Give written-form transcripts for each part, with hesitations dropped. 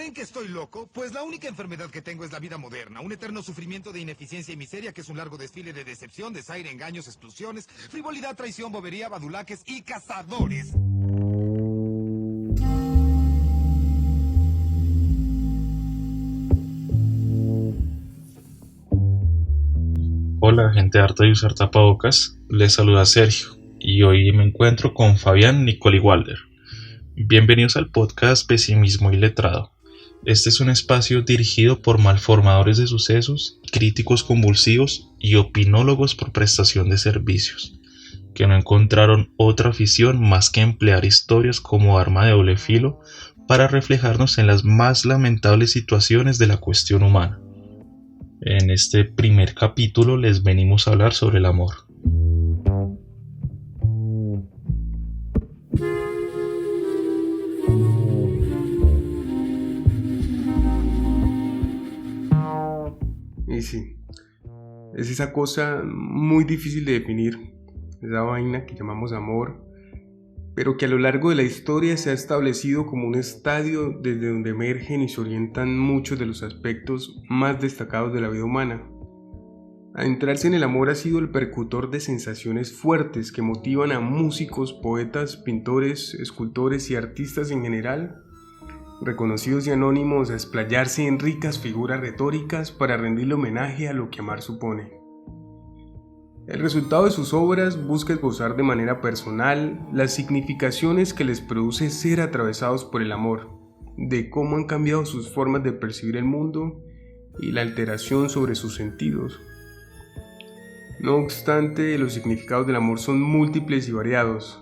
¿Creen que estoy loco? Pues la única enfermedad que tengo es la vida moderna, un eterno sufrimiento de ineficiencia y miseria que es un largo desfile de decepción, desaire, engaños, explosiones, frivolidad, traición, bobería, badulaques y cazadores. Hola, gente harta de usar tapabocas, les saluda Sergio y hoy me encuentro con Fabián, Nicole y Walder. Bienvenidos al podcast Pesimismo Iletrado. Este es un espacio dirigido por malformadores de sucesos, críticos convulsivos y opinólogos por prestación de servicios, que no encontraron otra afición más que emplear historias como arma de doble filo para reflejarnos en las más lamentables situaciones de la cuestión humana. En este primer capítulo les venimos a hablar sobre el amor. Y sí, es esa cosa muy difícil de definir, esa vaina que llamamos amor, pero que a lo largo de la historia se ha establecido como un estadio desde donde emergen y se orientan muchos de los aspectos más destacados de la vida humana. Adentrarse en el amor ha sido el percutor de sensaciones fuertes que motivan a músicos, poetas, pintores, escultores y artistas en general, reconocidos y anónimos, a explayarse en ricas figuras retóricas para rendirle homenaje a lo que amar supone. El resultado de sus obras busca esbozar de manera personal las significaciones que les produce ser atravesados por el amor, de cómo han cambiado sus formas de percibir el mundo y la alteración sobre sus sentidos. No obstante, los significados del amor son múltiples y variados.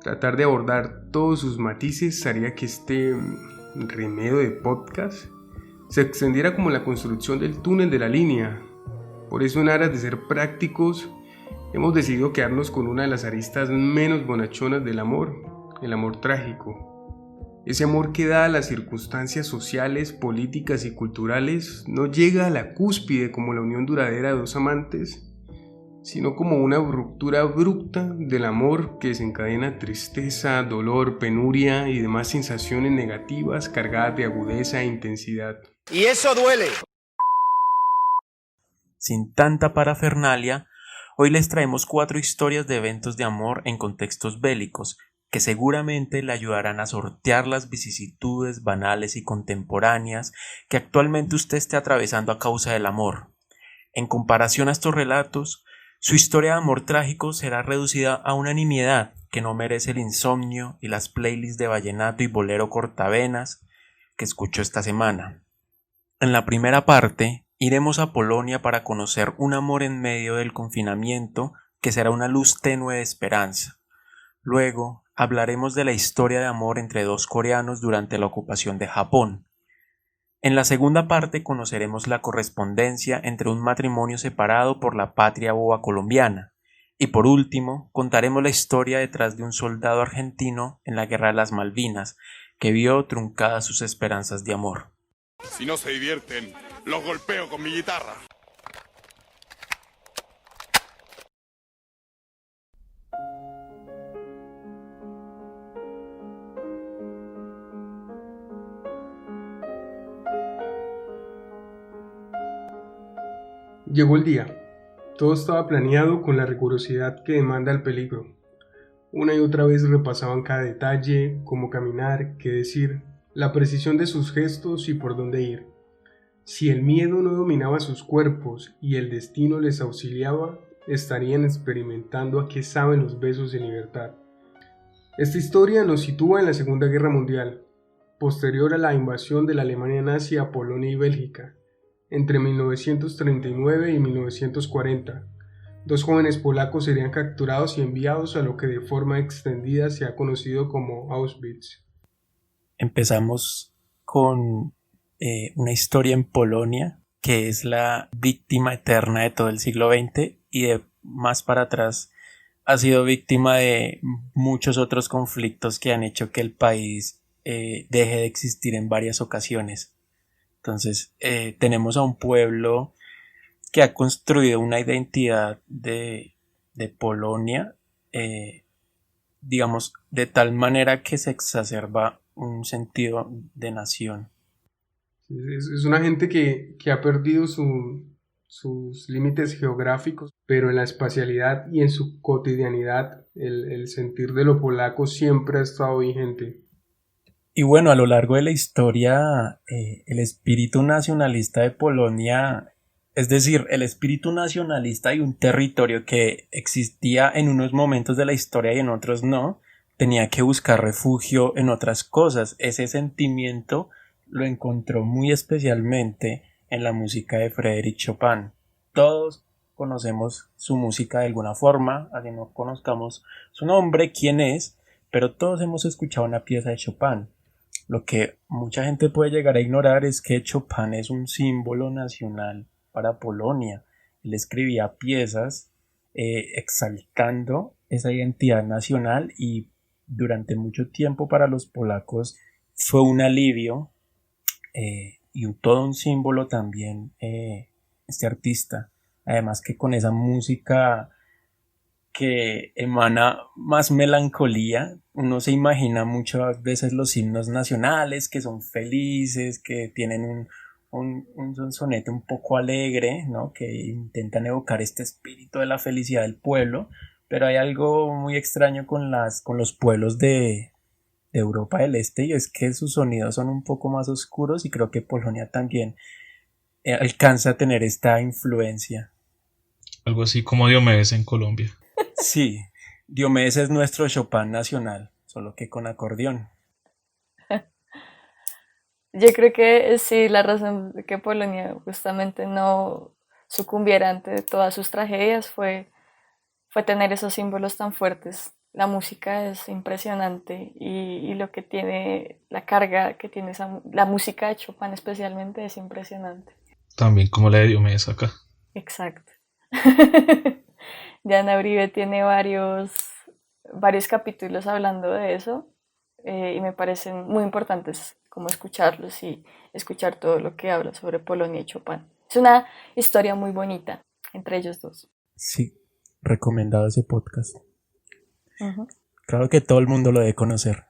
Tratar de abordar todos sus matices haría que este remedio de podcast se extendiera como la construcción del túnel de la línea. Por eso, en aras de ser prácticos, hemos decidido quedarnos con una de las aristas menos bonachonas del amor, el amor trágico. Ese amor que, dadas las circunstancias sociales, políticas y culturales, no llega a la cúspide como la unión duradera de dos amantes, sino como una ruptura abrupta del amor que desencadena tristeza, dolor, penuria y demás sensaciones negativas cargadas de agudeza e intensidad. ¡Y eso duele! Sin tanta parafernalia, hoy les traemos 4 historias de eventos de amor en contextos bélicos que seguramente le ayudarán a sortear las vicisitudes banales y contemporáneas que actualmente usted esté atravesando a causa del amor. En comparación a estos relatos, su historia de amor trágico será reducida a una nimiedad que no merece el insomnio y las playlists de vallenato y bolero cortavenas que escuchó esta semana. En la primera parte, iremos a Polonia para conocer un amor en medio del confinamiento que será una luz tenue de esperanza. Luego, hablaremos de la historia de amor entre dos coreanos durante la ocupación de Japón. En la segunda parte conoceremos la correspondencia entre un matrimonio separado por la patria boba colombiana. Y por último, contaremos la historia detrás de un soldado argentino en la Guerra de las Malvinas, que vio truncadas sus esperanzas de amor. Si no se divierten, los golpeo con mi guitarra. Llegó el día. Todo estaba planeado con la rigurosidad que demanda el peligro. Una y otra vez repasaban cada detalle, cómo caminar, qué decir, la precisión de sus gestos y por dónde ir. Si el miedo no dominaba sus cuerpos y el destino les auxiliaba, estarían experimentando a qué saben los besos en libertad. Esta historia nos sitúa en la Segunda Guerra Mundial, posterior a la invasión de la Alemania nazi a Polonia y Bélgica, entre 1939 y 1940. 2 jóvenes polacos serían capturados y enviados a lo que de forma extendida se ha conocido como Auschwitz. Empezamos con una historia en Polonia, que es la víctima eterna de todo el siglo XX y de más para atrás ha sido víctima de muchos otros conflictos que han hecho que el país deje de existir en varias ocasiones. Entonces tenemos a un pueblo que ha construido una identidad de Polonia, digamos, de tal manera que se exacerba un sentido de nación. Es una gente que ha perdido sus límites geográficos, pero en la espacialidad y en su cotidianidad el sentir de lo polaco siempre ha estado vigente. Y bueno, a lo largo de la historia, el espíritu nacionalista de Polonia, es decir, el espíritu nacionalista de un territorio que existía en unos momentos de la historia y en otros no, tenía que buscar refugio en otras cosas. Ese sentimiento lo encontró muy especialmente en la música de Frédéric Chopin. Todos conocemos su música de alguna forma, así no conozcamos su nombre, quién es, pero todos hemos escuchado una pieza de Chopin. Lo que mucha gente puede llegar a ignorar es que Chopin es un símbolo nacional para Polonia. Él escribía piezas exaltando esa identidad nacional y durante mucho tiempo para los polacos fue un alivio y todo un símbolo también este artista. Además que con esa música que emana más melancolía, uno se imagina muchas veces los himnos nacionales que son felices, que tienen un sonete un poco alegre, ¿no? Que intentan evocar este espíritu de la felicidad del pueblo, pero hay algo muy extraño con los pueblos de Europa del Este y es que sus sonidos son un poco más oscuros y creo que Polonia también alcanza a tener esta influencia. Algo así como Diomedes en Colombia. Sí, Diomedes es nuestro Chopin nacional, solo que con acordeón. Yo creo que sí, la razón de que Polonia justamente no sucumbiera ante todas sus tragedias fue tener esos símbolos tan fuertes. La música es impresionante y lo que tiene, la carga que tiene la música de Chopin especialmente es impresionante. También como la de Diomedes acá. Exacto. Diana Uribe tiene varios capítulos hablando de eso y me parecen muy importantes como escucharlos y escuchar todo lo que habla sobre Polonia y Chopin. Es una historia muy bonita entre ellos dos. Sí, recomendado ese podcast. Uh-huh. Claro que todo el mundo lo debe conocer.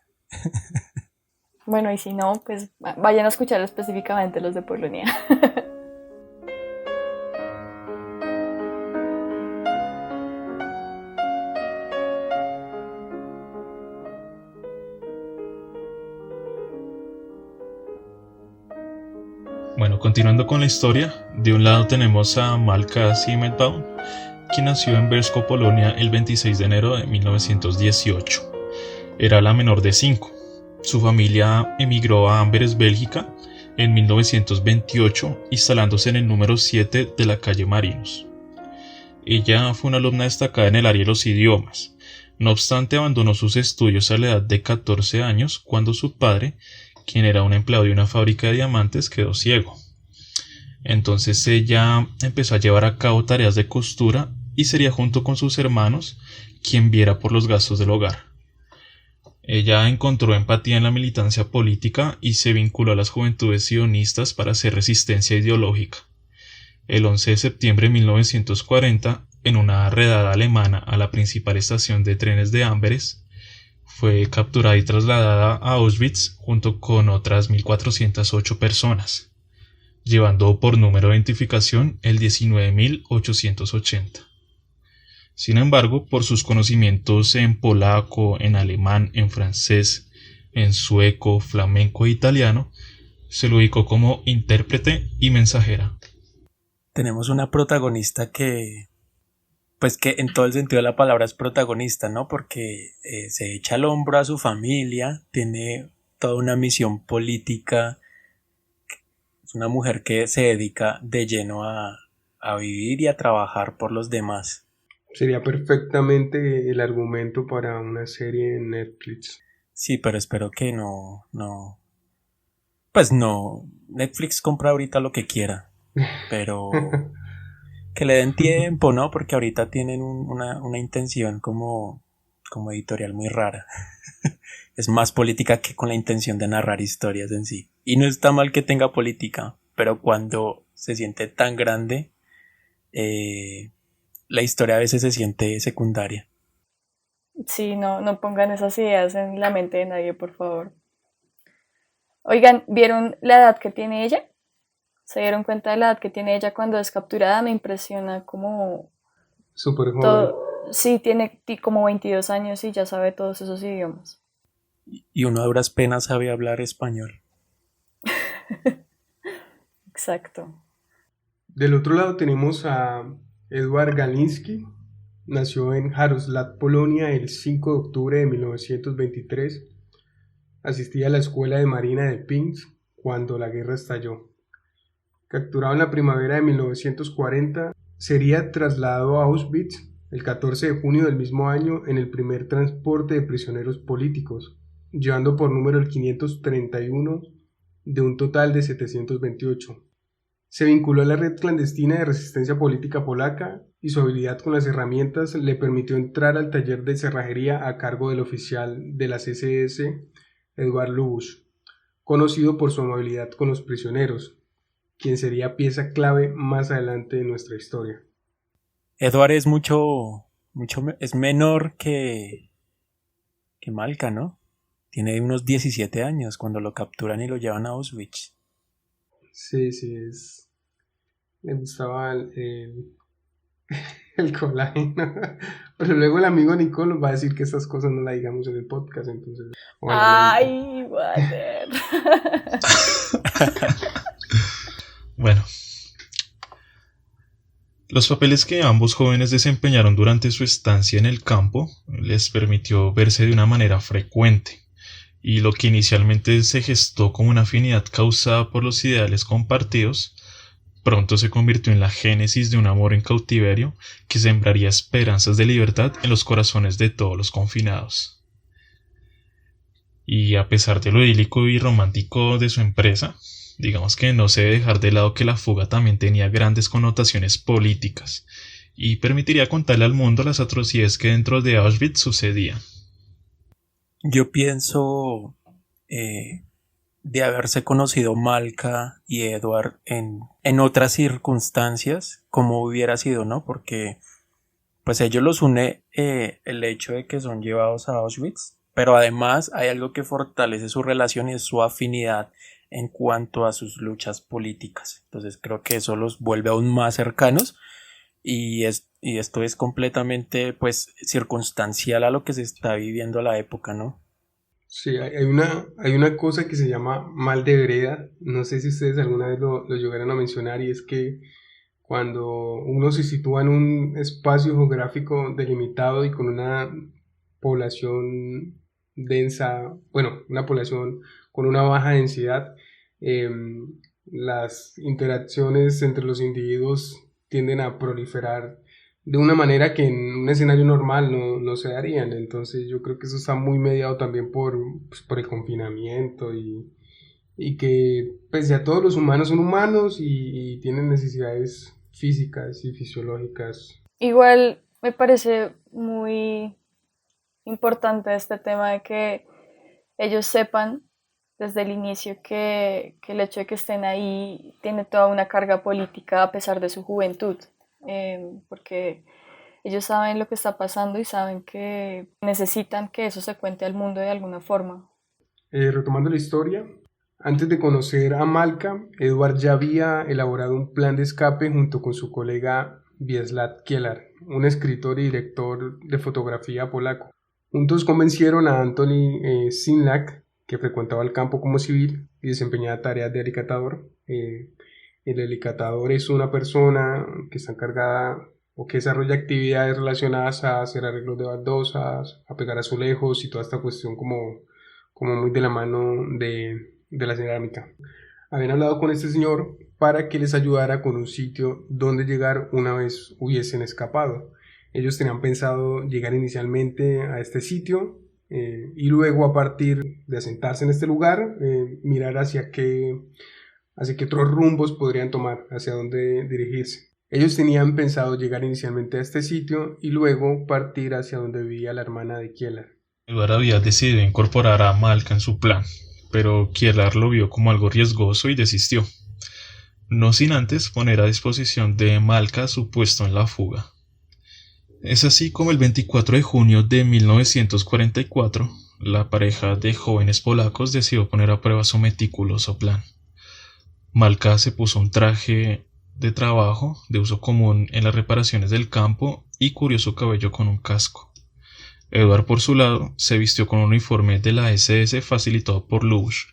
Bueno, y si no, pues vayan a escuchar específicamente los de Polonia. Bueno, continuando con la historia, de un lado tenemos a Malka Ziemelbaum, quien nació en Bersko, Polonia, el 26 de enero de 1918. Era la menor de 5. Su familia emigró a Amberes, Bélgica, en 1928, instalándose en el número 7 de la calle Marinos. Ella fue una alumna destacada en el área de los idiomas. No obstante, abandonó sus estudios a la edad de 14 años cuando su padre, quien era un empleado de una fábrica de diamantes, quedó ciego. Entonces ella empezó a llevar a cabo tareas de costura y sería junto con sus hermanos quien viera por los gastos del hogar. Ella encontró empatía en la militancia política y se vinculó a las juventudes sionistas para hacer resistencia ideológica. El 11 de septiembre de 1940, en una redada alemana a la principal estación de trenes de Amberes, fue capturada y trasladada a Auschwitz junto con otras 1.408 personas, llevando por número de identificación el 19.880. Sin embargo, por sus conocimientos en polaco, en alemán, en francés, en sueco, flamenco e italiano, se lo ubicó como intérprete y mensajera. Tenemos una protagonista que en todo el sentido de la palabra es protagonista, ¿no? Porque se echa al hombro a su familia, tiene toda una misión política, es una mujer que se dedica de lleno a vivir y a trabajar por los demás. Sería perfectamente el argumento para una serie en Netflix. Sí, pero espero que no. Pues no, Netflix compra ahorita lo que quiera, pero que le den tiempo, ¿no? Porque ahorita tienen una intención como editorial muy rara. Es más política que con la intención de narrar historias en sí. Y no está mal que tenga política, pero cuando se siente tan grande, la historia a veces se siente secundaria. Sí, no pongan esas ideas en la mente de nadie, por favor. Oigan, ¿vieron la edad que tiene ella? se dieron cuenta de la edad que tiene ella cuando es capturada. Me impresiona como Súper joven. todo. Sí, tiene como 22 años y ya sabe todos esos idiomas. Y uno a duras penas sabe hablar español. Exacto. Del otro lado tenemos a Edward Galiński. Nació en Jarosław, Polonia, el 5 de octubre de 1923. Asistía a la escuela de marina de Pinsk cuando la guerra estalló. Capturado en la primavera de 1940, sería trasladado a Auschwitz el 14 de junio del mismo año en el primer transporte de prisioneros políticos, llevando por número el 531 de un total de 728. Se vinculó a la red clandestina de resistencia política polaca y su habilidad con las herramientas le permitió entrar al taller de cerrajería a cargo del oficial de las SS, Eduard Lubusz, conocido por su amabilidad con los prisioneros, quien sería pieza clave más adelante en nuestra historia. Edward es es menor que Malka, ¿no? Tiene unos 17 años cuando lo capturan y lo llevan a Auschwitz. Sí, le gustaba el colágeno. Pero luego el amigo Nicole va a decir que estas cosas no las digamos en el podcast, entonces... ¡Ay, Walter! Bueno, los papeles que ambos jóvenes desempeñaron durante su estancia en el campo les permitió verse de una manera frecuente, y lo que inicialmente se gestó como una afinidad causada por los ideales compartidos, pronto se convirtió en la génesis de un amor en cautiverio que sembraría esperanzas de libertad en los corazones de todos los confinados. Y a pesar de lo idílico y romántico de su empresa, digamos que no se debe dejar de lado que la fuga también tenía grandes connotaciones políticas y permitiría contarle al mundo las atrocidades que dentro de Auschwitz sucedían. Yo pienso de haberse conocido Malka y Edward en otras circunstancias, como hubiera sido, ¿no? Porque pues ellos los une el hecho de que son llevados a Auschwitz, pero además hay algo que fortalece su relación y es su afinidad en cuanto a sus luchas políticas. Entonces creo que eso los vuelve aún más cercanos y esto es completamente pues circunstancial a lo que se está viviendo a la época, ¿no? Sí, hay una cosa que se llama mal de vereda, no sé si ustedes alguna vez lo llegaron a mencionar, y es que cuando uno se sitúa en un espacio geográfico delimitado y con una población densa, bueno, una población con una baja densidad, las interacciones entre los individuos tienden a proliferar de una manera que en un escenario normal no se darían. Entonces yo creo que eso está muy mediado también por el confinamiento y que pues ya todos los humanos son humanos y tienen necesidades físicas y fisiológicas. Igual me parece muy importante este tema de que ellos sepan desde el inicio que el hecho de que estén ahí tiene toda una carga política a pesar de su juventud, porque ellos saben lo que está pasando y saben que necesitan que eso se cuente al mundo de alguna forma. Retomando la historia, antes de conocer a Malka, Edward ya había elaborado un plan de escape junto con su colega Wiesław Kielar, un escritor y director de fotografía polaco. Juntos convencieron a Antoni Sinlak, que frecuentaba el campo como civil y desempeñaba tareas de alicatador. El alicatador es una persona que está encargada o que desarrolla actividades relacionadas a hacer arreglos de baldosas, a pegar azulejos y toda esta cuestión como muy de la mano de la cerámica. Habían hablado con este señor para que les ayudara con un sitio donde llegar una vez hubiesen escapado. Ellos tenían pensado llegar inicialmente a este sitio y luego, a partir de asentarse en este lugar, mirar hacia qué otros rumbos podrían tomar, hacia dónde dirigirse. Ellos tenían pensado llegar inicialmente a este sitio y luego partir hacia donde vivía la hermana de Kielar. Edward había decidido incorporar a Malka en su plan, pero Kielar lo vio como algo riesgoso y desistió, no sin antes poner a disposición de Malka su puesto en la fuga. Es así como el 24 de junio de 1944, la pareja de jóvenes polacos decidió poner a prueba su meticuloso plan. Malca se puso un traje de trabajo de uso común en las reparaciones del campo y cubrió su cabello con un casco. Edward, por su lado, se vistió con un uniforme de la SS facilitado por Louche.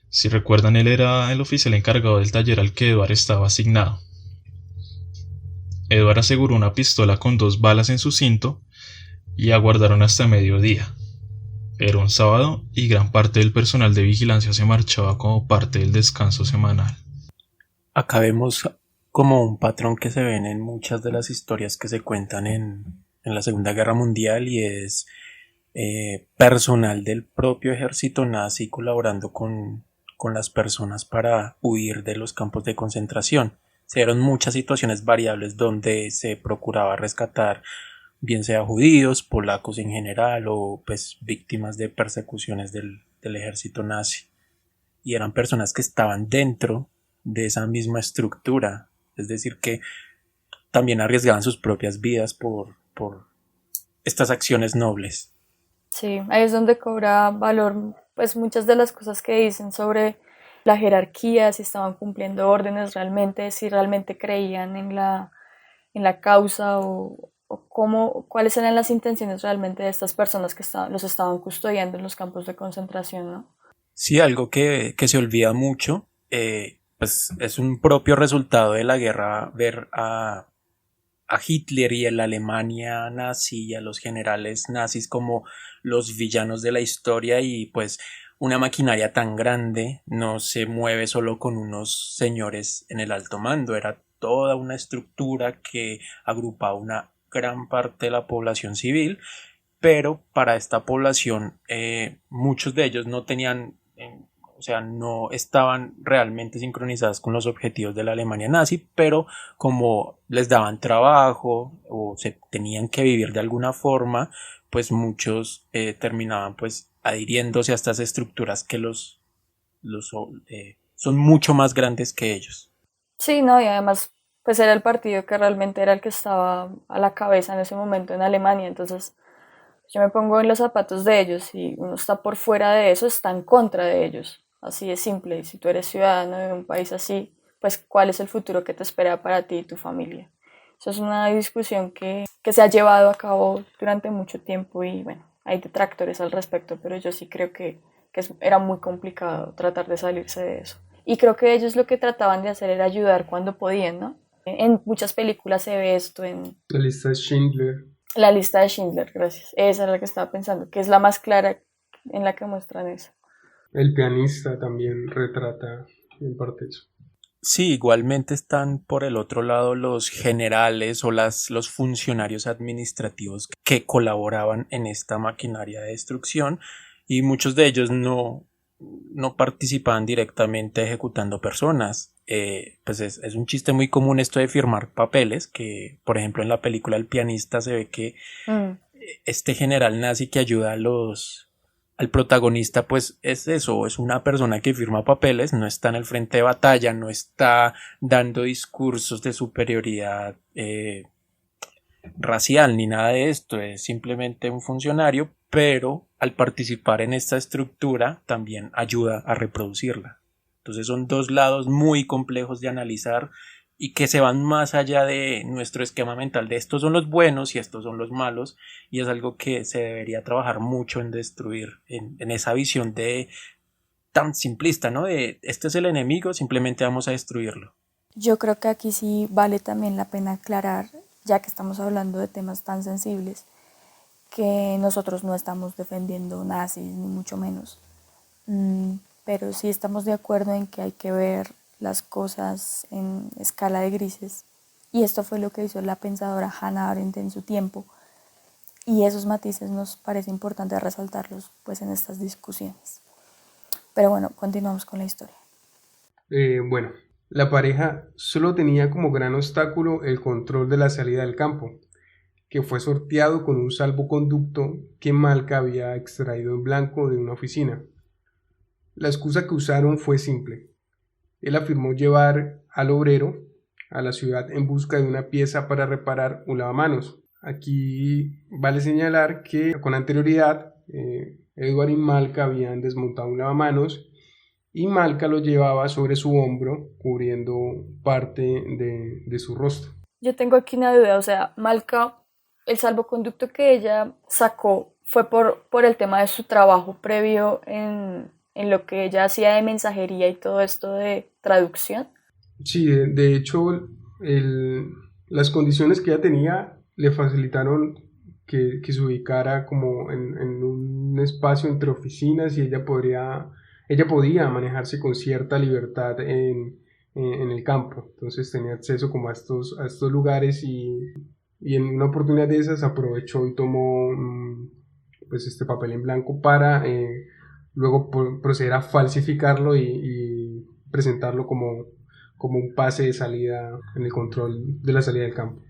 Si recuerdan, él era el oficial encargado del taller al que Edward estaba asignado. Edward aseguró una pistola con 2 balas en su cinto y aguardaron hasta mediodía. Era un sábado y gran parte del personal de vigilancia se marchaba como parte del descanso semanal. Acá vemos como un patrón que se ven en muchas de las historias que se cuentan en la Segunda Guerra Mundial, y es personal del propio ejército nazi colaborando con las personas para huir de los campos de concentración. Se dieron muchas situaciones variables donde se procuraba rescatar bien sea judíos, polacos en general, o pues víctimas de persecuciones del ejército nazi. Y eran personas que estaban dentro de esa misma estructura, es decir, que también arriesgaban sus propias vidas por estas acciones nobles. Sí, ahí es donde cobra valor pues muchas de las cosas que dicen sobre la jerarquía, si estaban cumpliendo órdenes realmente, si realmente creían en la causa, o cuáles eran las intenciones realmente de estas personas que los estaban custodiando en los campos de concentración, ¿no? Sí, algo que se olvida mucho, pues es un propio resultado de la guerra ver a Hitler y a la Alemania nazi y a los generales nazis como los villanos de la historia, y pues una maquinaria tan grande no se mueve solo con unos señores en el alto mando, era toda una estructura que agrupaba una gran parte de la población civil, pero para esta población muchos de ellos no tenían, o sea, no estaban realmente sincronizados con los objetivos de la Alemania nazi, pero como les daban trabajo o se tenían que vivir de alguna forma, pues muchos terminaban pues adhiriéndose a estas estructuras que son mucho más grandes que ellos. Sí, no, y además pues era el partido que realmente era el que estaba a la cabeza en ese momento en Alemania, entonces yo me pongo en los zapatos de ellos y uno está por fuera de eso, está en contra de ellos, así de simple. Y si tú eres ciudadano de un país así, pues ¿cuál es el futuro que te espera para ti y tu familia? Eso es una discusión que se ha llevado a cabo durante mucho tiempo y bueno, hay detractores al respecto, pero yo sí creo que era muy complicado tratar de salirse de eso. Y creo que ellos lo que trataban de hacer era ayudar cuando podían, ¿no? En muchas películas se ve esto en La lista de Schindler. La lista de Schindler, gracias. Esa era la que estaba pensando, que es la más clara en la que muestran eso. El pianista también retrata en parte eso. Sí, igualmente están por el otro lado los generales o los funcionarios administrativos que colaboraban en esta maquinaria de destrucción, y muchos de ellos no participaban directamente ejecutando personas. Pues es un chiste muy común esto de firmar papeles, que por ejemplo en la película El pianista se ve que este general nazi que ayuda al protagonista pues es eso, es una persona que firma papeles, no está en el frente de batalla, no está dando discursos de superioridad racial ni nada de esto, es simplemente un funcionario, pero al participar en esta estructura también ayuda a reproducirla. Entonces son dos lados muy complejos de analizar y que se van más allá de nuestro esquema mental de estos son los buenos y estos son los malos, y es algo que se debería trabajar mucho en destruir, en esa visión de tan simplista, ¿no? De este es el enemigo, simplemente vamos a destruirlo. Yo creo que aquí sí vale también la pena aclarar, ya que estamos hablando de temas tan sensibles, que nosotros no estamos defendiendo nazis, ni mucho menos. Pero sí estamos de acuerdo en que hay que ver las cosas en escala de grises. Y esto fue lo que hizo la pensadora Hannah Arendt en su tiempo. Y esos matices nos parece importante resaltarlos pues, en estas discusiones. Pero bueno, continuamos con la historia. Bueno, la pareja solo tenía como gran obstáculo el control de la salida del campo, que fue sorteado con un salvoconducto que Malca había extraído en blanco de una oficina. La excusa que usaron fue simple. Él afirmó llevar al obrero a la ciudad en busca de una pieza para reparar un lavamanos. Aquí vale señalar que con anterioridad Edward y Malca habían desmontado un lavamanos y Malca lo llevaba sobre su hombro, cubriendo parte de su rostro. Yo tengo aquí una duda, o sea, Malca, el salvoconducto que ella sacó fue por el tema de su trabajo previo en lo que ella hacía de mensajería y todo esto de traducción. Sí, de hecho, el- las condiciones que ella tenía le facilitaron que se ubicara como en un espacio entre oficinas y ella podía manejarse con cierta libertad en el campo. Entonces tenía acceso como a estos lugares y en una oportunidad de esas aprovechó y tomó pues este papel en blanco para luego proceder a falsificarlo y presentarlo como un pase de salida en el control de la salida del campo.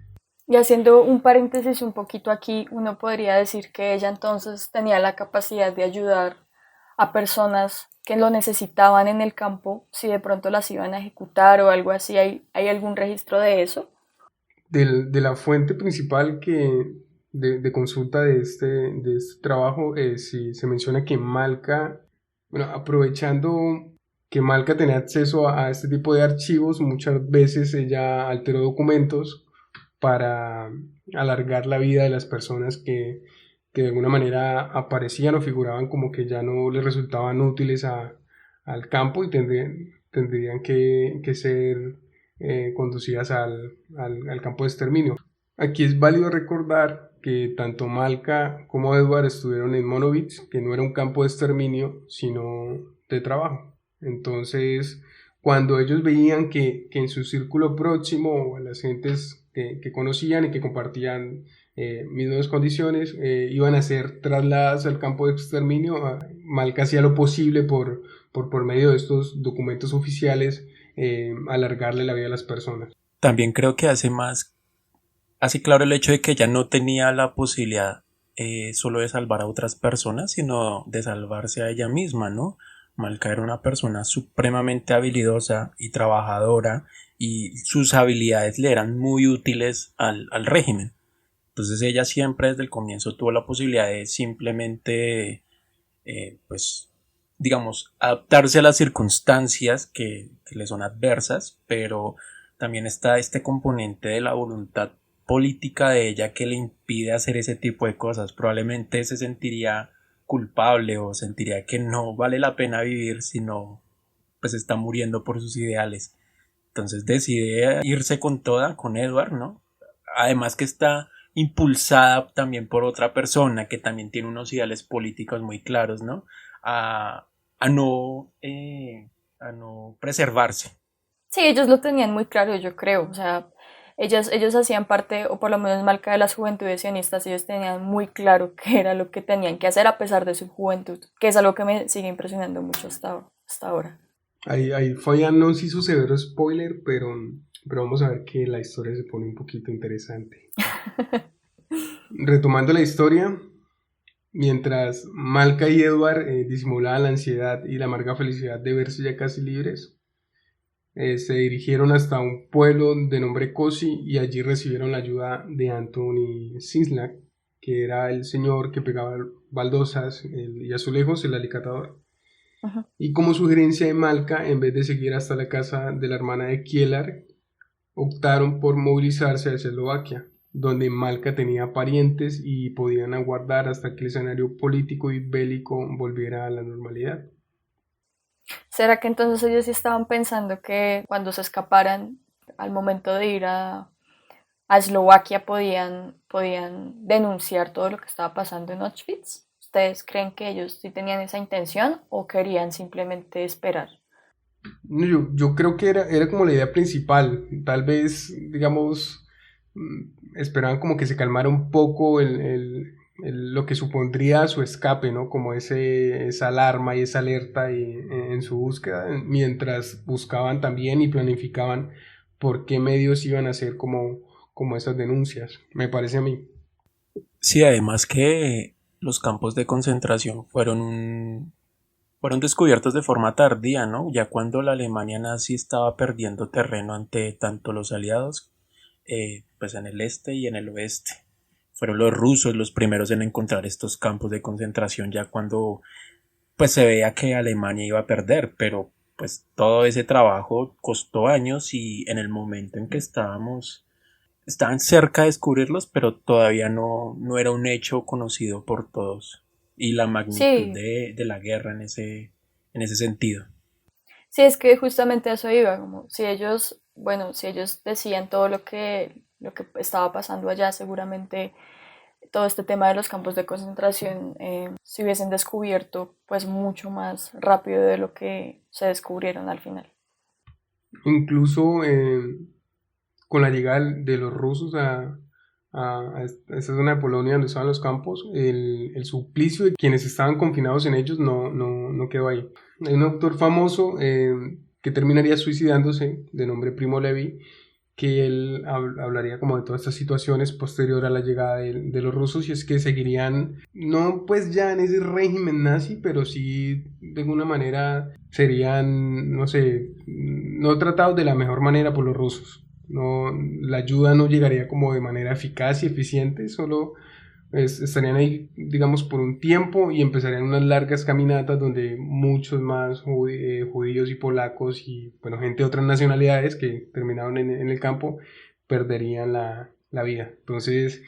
Y haciendo un paréntesis un poquito aquí, uno podría decir que ella entonces tenía la capacidad de ayudar a personas que lo necesitaban en el campo si de pronto las iban a ejecutar o algo así. ¿Hay algún registro de eso? De la fuente principal de consulta de este trabajo, sí, se menciona que Malca, bueno, aprovechando que Malca tenía acceso a este tipo de archivos, muchas veces ella alteró documentos para alargar la vida de las personas que de alguna manera aparecían o figuraban como que ya no les resultaban útiles al campo y tendrían que ser conducidas al campo de exterminio. Aquí es válido recordar que tanto Malca como Edward estuvieron en Monowitz, que no era un campo de exterminio, sino de trabajo. Entonces, cuando ellos veían que en su círculo próximo, las gentes que conocían y que compartían mismas condiciones, iban a ser trasladadas al campo de exterminio, Malca hacía lo posible por medio de estos documentos oficiales, alargarle la vida a las personas. También creo que hace claro el hecho de que ella no tenía la posibilidad solo de salvar a otras personas, sino de salvarse a ella misma, ¿no? Malca era una persona supremamente habilidosa y trabajadora y sus habilidades le eran muy útiles al régimen. Entonces ella siempre desde el comienzo tuvo la posibilidad de simplemente, pues, digamos, adaptarse a las circunstancias que le son adversas, pero también está este componente de la voluntad política de ella que le impide hacer ese tipo de cosas. Probablemente se sentiría culpable o sentiría que no vale la pena vivir si no pues está muriendo por sus ideales. Entonces decide irse con toda, con Edward, ¿no? Además que está impulsada también por otra persona que también tiene unos ideales políticos muy claros, ¿no? A, a no, a no preservarse. Sí, ellos lo tenían muy claro, yo creo. O sea, ellos hacían parte, o por lo menos Malca de las juventudes sionistas, ellos tenían muy claro qué era lo que tenían que hacer a pesar de su juventud, que es algo que me sigue impresionando mucho hasta ahora. Ahí Fabián nos hizo severo spoiler, pero vamos a ver que la historia se pone un poquito interesante. Retomando la historia, mientras Malca y Edward disimulaban la ansiedad y la amarga felicidad de verse ya casi libres, se dirigieron hasta un pueblo de nombre Cosi y allí recibieron la ayuda de Anthony Sislak, que era el señor que pegaba baldosas y azulejos, el alicatador. Ujú. Y como sugerencia de Malca, en vez de seguir hasta la casa de la hermana de Kielar, optaron por movilizarse hacia Eslovaquia, donde Malca tenía parientes y podían aguardar hasta que el escenario político y bélico volviera a la normalidad. ¿Será que entonces ellos sí estaban pensando que cuando se escaparan al momento de ir a Eslovaquia podían denunciar todo lo que estaba pasando en Auschwitz? ¿Ustedes creen que ellos sí tenían esa intención o querían simplemente esperar? No, yo creo que era como la idea principal. Tal vez, digamos, esperaban como que se calmara un poco lo que supondría su escape, ¿no? Como esa alarma y esa alerta en su búsqueda, mientras buscaban también y planificaban por qué medios iban a hacer como esas denuncias, me parece a mí. Sí, además que los campos de concentración fueron descubiertos de forma tardía, ¿no? Ya cuando la Alemania nazi estaba perdiendo terreno ante tanto los aliados, pues en el este y en el oeste. Fueron los rusos los primeros en encontrar estos campos de concentración ya cuando pues se veía que Alemania iba a perder, pero pues todo ese trabajo costó años y en el momento en que estaban cerca de descubrirlos, pero todavía no era un hecho conocido por todos y la magnitud Sí, de la guerra en ese sentido. sí, es que justamente a eso iba, como si ellos, bueno, si ellos decían todo lo que estaba pasando allá, seguramente todo este tema de los campos de concentración se hubiesen descubierto pues mucho más rápido de lo que se descubrieron al final. Incluso con la llegada de los rusos a esta zona de Polonia donde estaban los campos, el suplicio de quienes estaban confinados en ellos no quedó ahí. Hay un autor famoso que terminaría suicidándose, de nombre Primo Levi, que él hablaría como de todas estas situaciones posterior a la llegada de los rusos, y es que seguirían, no pues ya en ese régimen nazi, pero sí de alguna manera serían, no sé, no tratados de la mejor manera por los rusos. No, la ayuda no llegaría como de manera eficaz y eficiente, solo estarían ahí, digamos, por un tiempo y empezarían unas largas caminatas donde muchos más judíos y polacos y, bueno, gente de otras nacionalidades que terminaron en el campo perderían la vida. Entonces,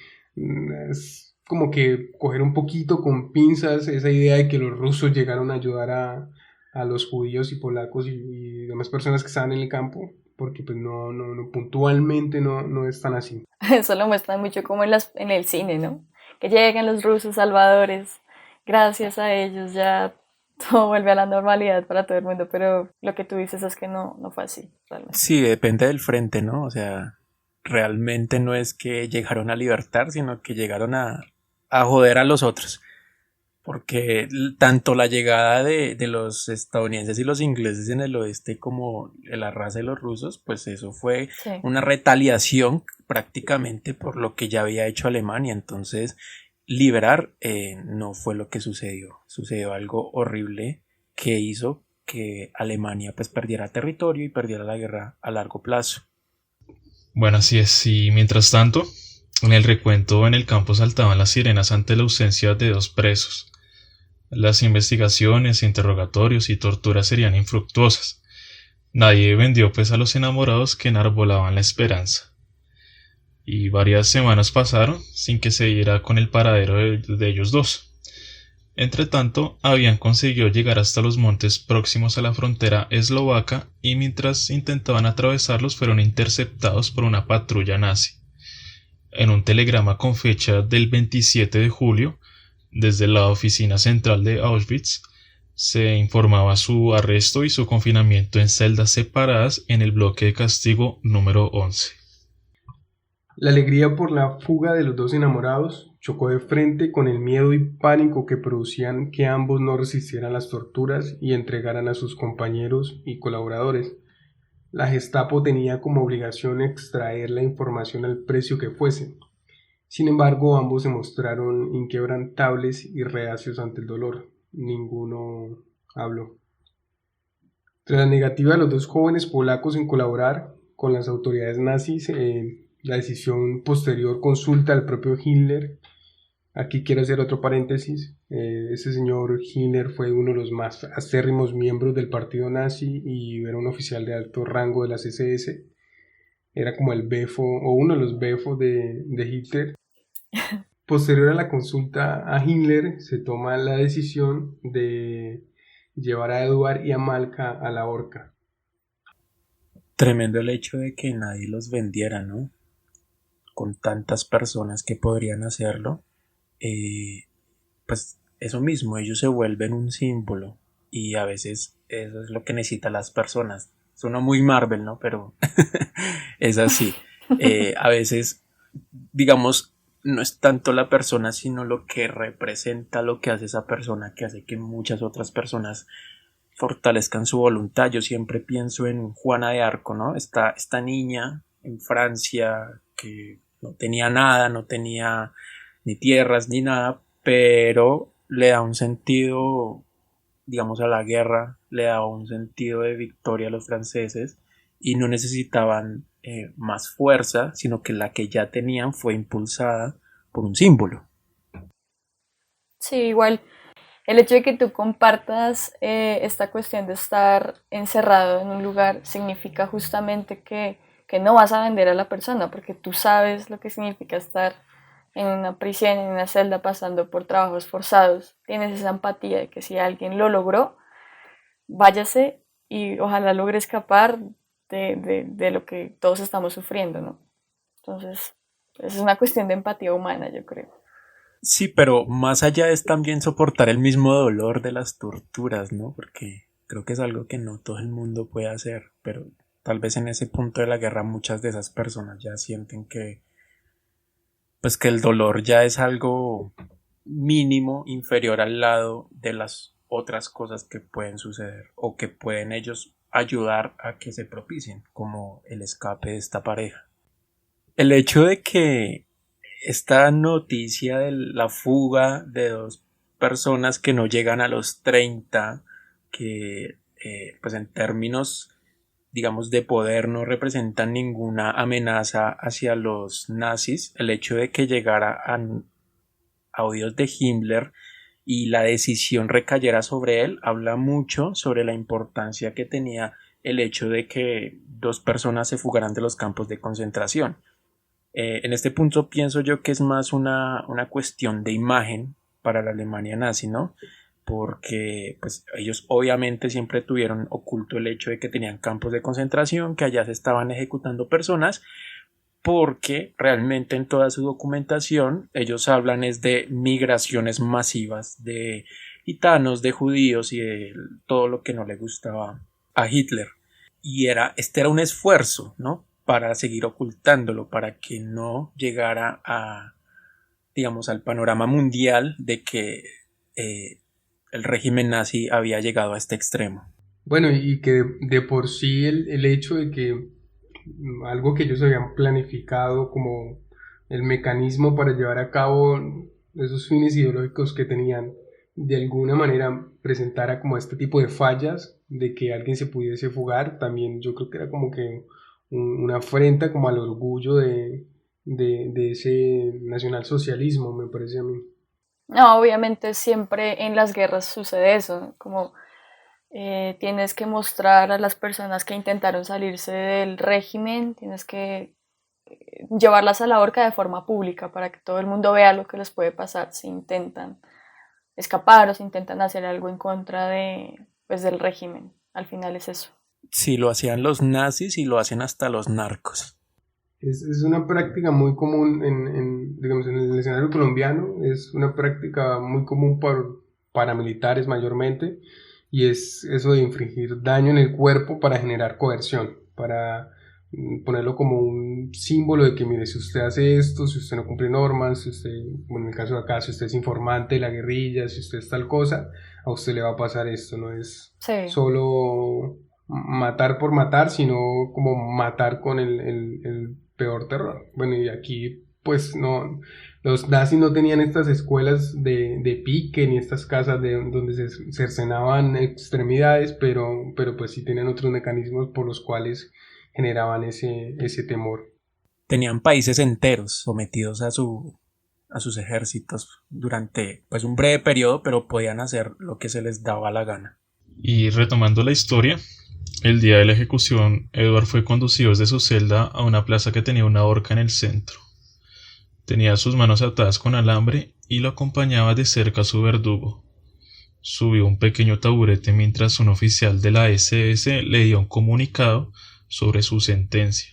es como que coger un poquito con pinzas esa idea de que los rusos llegaron a ayudar a los judíos y polacos y demás personas que estaban en el campo, porque pues puntualmente no es tan así. Eso lo muestran mucho como en el cine, ¿no? Que llegan los rusos salvadores, gracias a ellos ya todo vuelve a la normalidad para todo el mundo, pero lo que tú dices es que no fue así, realmente. Sí, depende del frente, ¿no? O sea, realmente no es que llegaron a libertar, sino que llegaron a joder a los otros. Porque tanto la llegada de los estadounidenses y los ingleses en el oeste como la raza de los rusos, pues eso fue Sí. una retaliación prácticamente por lo que ya había hecho Alemania. Entonces, liberar no fue lo que sucedió. Sucedió algo horrible que hizo que Alemania pues perdiera territorio y perdiera la guerra a largo plazo. Bueno, así es. Y mientras tanto, en el recuento en el campo saltaban las sirenas ante la ausencia de 2 presos. Las investigaciones, interrogatorios y torturas serían infructuosas. Nadie vendió pues a los enamorados que enarbolaban la esperanza. Y varias semanas pasaron sin que se diera con el paradero de ellos dos. Entretanto, habían conseguido llegar hasta los montes próximos a la frontera eslovaca y mientras intentaban atravesarlos fueron interceptados por una patrulla nazi. En un telegrama con fecha del 27 de julio, desde la oficina central de Auschwitz, se informaba su arresto y su confinamiento en celdas separadas en el bloque de castigo número 11. La alegría por la fuga de los dos enamorados chocó de frente con el miedo y pánico que producían que ambos no resistieran las torturas y entregaran a sus compañeros y colaboradores. La Gestapo tenía como obligación extraer la información al precio que fuese. Sin embargo, ambos se mostraron inquebrantables y reacios ante el dolor. Ninguno habló. Tras la negativa de los dos jóvenes polacos en colaborar con las autoridades nazis, la decisión posterior consulta al propio Hitler. Aquí quiero hacer otro paréntesis. Ese señor Hitler fue uno de los más acérrimos miembros del partido nazi y era un oficial de alto rango de las SS. Era como el befo o uno de los befos de Hitler. Posterior a la consulta a Hitler, se toma la decisión de llevar a Eduard y a Malka a la horca. Tremendo el hecho de que nadie los vendiera, ¿no? Con tantas personas que podrían hacerlo. Pues eso mismo, ellos se vuelven un símbolo y a veces eso es lo que necesitan las personas. Suena muy Marvel, ¿no? Pero es así. A veces, digamos, no es tanto la persona, sino lo que representa lo que hace esa persona, que hace que muchas otras personas fortalezcan su voluntad. Yo siempre pienso en Juana de Arco, ¿no? Esta niña en Francia que no tenía nada, no tenía ni tierras ni nada, pero le da un sentido, digamos, a la guerra, le da un sentido de victoria a los franceses y no necesitaban más fuerza, sino que la que ya tenían fue impulsada por un símbolo. Sí, igual el hecho de que tú compartas esta cuestión de estar encerrado en un lugar significa justamente que no vas a vender a la persona, porque tú sabes lo que significa estar en una prisión, en una celda, pasando por trabajos forzados. Tienes esa empatía de que si alguien lo logró, váyase y ojalá logre escapar de lo que todos estamos sufriendo, ¿no? Entonces, es una cuestión de empatía humana, yo creo. Sí, pero más allá es también soportar el mismo dolor de las torturas, ¿no? Porque creo que es algo que no todo el mundo puede hacer, pero tal vez en ese punto de la guerra muchas de esas personas ya sienten que pues que el dolor ya es algo mínimo, inferior al lado de las otras cosas que pueden suceder o que pueden ellos ayudar a que se propicien, como el escape de esta pareja. El hecho de que esta noticia de la fuga de dos personas que no llegan a los 30, que pues en términos digamos de poder no representan ninguna amenaza hacia los nazis, el hecho de que llegara a oídos de Himmler y la decisión recayera sobre él habla mucho sobre la importancia que tenía el hecho de que dos personas se fugaran de los campos de concentración. En este punto pienso yo que es más una cuestión de imagen para la Alemania nazi, ¿no? Porque pues ellos obviamente siempre tuvieron oculto el hecho de que tenían campos de concentración, que allá se estaban ejecutando personas, porque realmente en toda su documentación ellos hablan es de migraciones masivas de gitanos, de judíos y de todo lo que no le gustaba a Hitler. Y este era un esfuerzo, ¿no?, para seguir ocultándolo, para que no llegara a, digamos, al panorama mundial de que el régimen nazi había llegado a este extremo. Bueno, y que de por sí el hecho de que algo que ellos habían planificado como el mecanismo para llevar a cabo esos fines ideológicos que tenían, de alguna manera presentara como este tipo de fallas de que alguien se pudiese fugar, también yo creo que era como que una afrenta como al orgullo de ese nacionalsocialismo, me parece a mí. No, obviamente siempre en las guerras sucede eso, ¿no? Como tienes que mostrar a las personas que intentaron salirse del régimen, tienes que llevarlas a la horca de forma pública para que todo el mundo vea lo que les puede pasar si intentan escapar o si intentan hacer algo en contra pues, del régimen. Al final es eso. Sí, lo hacían los nazis y lo hacen hasta los narcos. Es una práctica muy común digamos, en el escenario colombiano, es una práctica muy común por paramilitares mayormente, y es eso de infligir daño en el cuerpo para generar coerción, para ponerlo como un símbolo de que, mire, si usted hace esto, si usted no cumple normas, si usted, bueno, en el caso de acá, si usted es informante de la guerrilla, si usted es tal cosa, a usted le va a pasar esto, no es solo matar por matar, sino como matar con el peor terror. Bueno, y aquí pues no, los nazis no tenían estas escuelas de pique ni estas casas donde se cercenaban extremidades, pero pues sí tenían otros mecanismos por los cuales generaban ese temor. Tenían países enteros sometidos a sus ejércitos durante pues un breve periodo, pero podían hacer lo que se les daba la gana. Y retomando la historia, el día de la ejecución, Edward fue conducido desde su celda a una plaza que tenía una horca en el centro. Tenía sus manos atadas con alambre y lo acompañaba de cerca su verdugo. Subió un pequeño taburete mientras un oficial de la SS le dio un comunicado sobre su sentencia.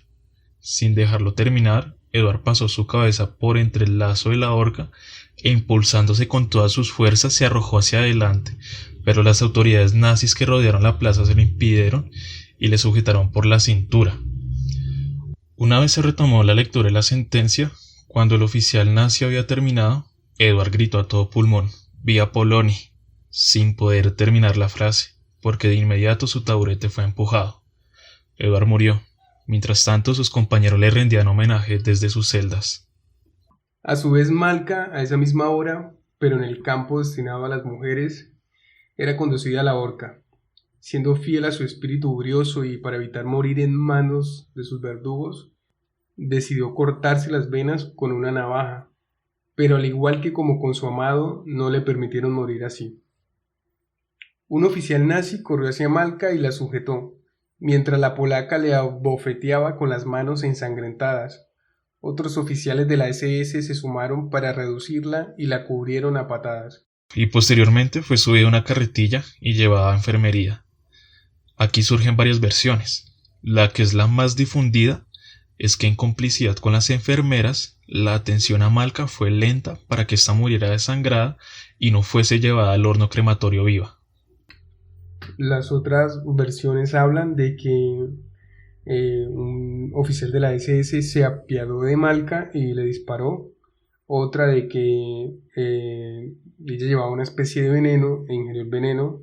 Sin dejarlo terminar, Edward pasó su cabeza por entre el lazo de la horca e impulsándose con todas sus fuerzas se arrojó hacia adelante, pero las autoridades nazis que rodearon la plaza se lo impidieron y le sujetaron por la cintura. Una vez se retomó la lectura de la sentencia, cuando el oficial nazi había terminado, Edward gritó a todo pulmón, «Via Poloni», sin poder terminar la frase, porque de inmediato su taburete fue empujado. Edward murió. Mientras tanto, sus compañeros le rendían homenaje desde sus celdas. A su vez, Malca, a esa misma hora, pero en el campo destinado a las mujeres, era conducida a la horca. Siendo fiel a su espíritu brioso y para evitar morir en manos de sus verdugos, decidió cortarse las venas con una navaja, pero al igual que como con su amado, no le permitieron morir así. Un oficial nazi corrió hacia Malka y la sujetó, mientras la polaca le abofeteaba con las manos ensangrentadas. Otros oficiales de la SS se sumaron para reducirla y la cubrieron a patadas. Y posteriormente fue subida a una carretilla y llevada a enfermería. Aquí surgen varias versiones. La que es la más difundida es que en complicidad con las enfermeras, la atención a Malka fue lenta para que ésta muriera desangrada y no fuese llevada al horno crematorio viva. Las otras versiones hablan de que un oficial de la SS se apiadó de Malka y le disparó. Otra de que ella llevaba una especie de veneno e ingirió el veneno.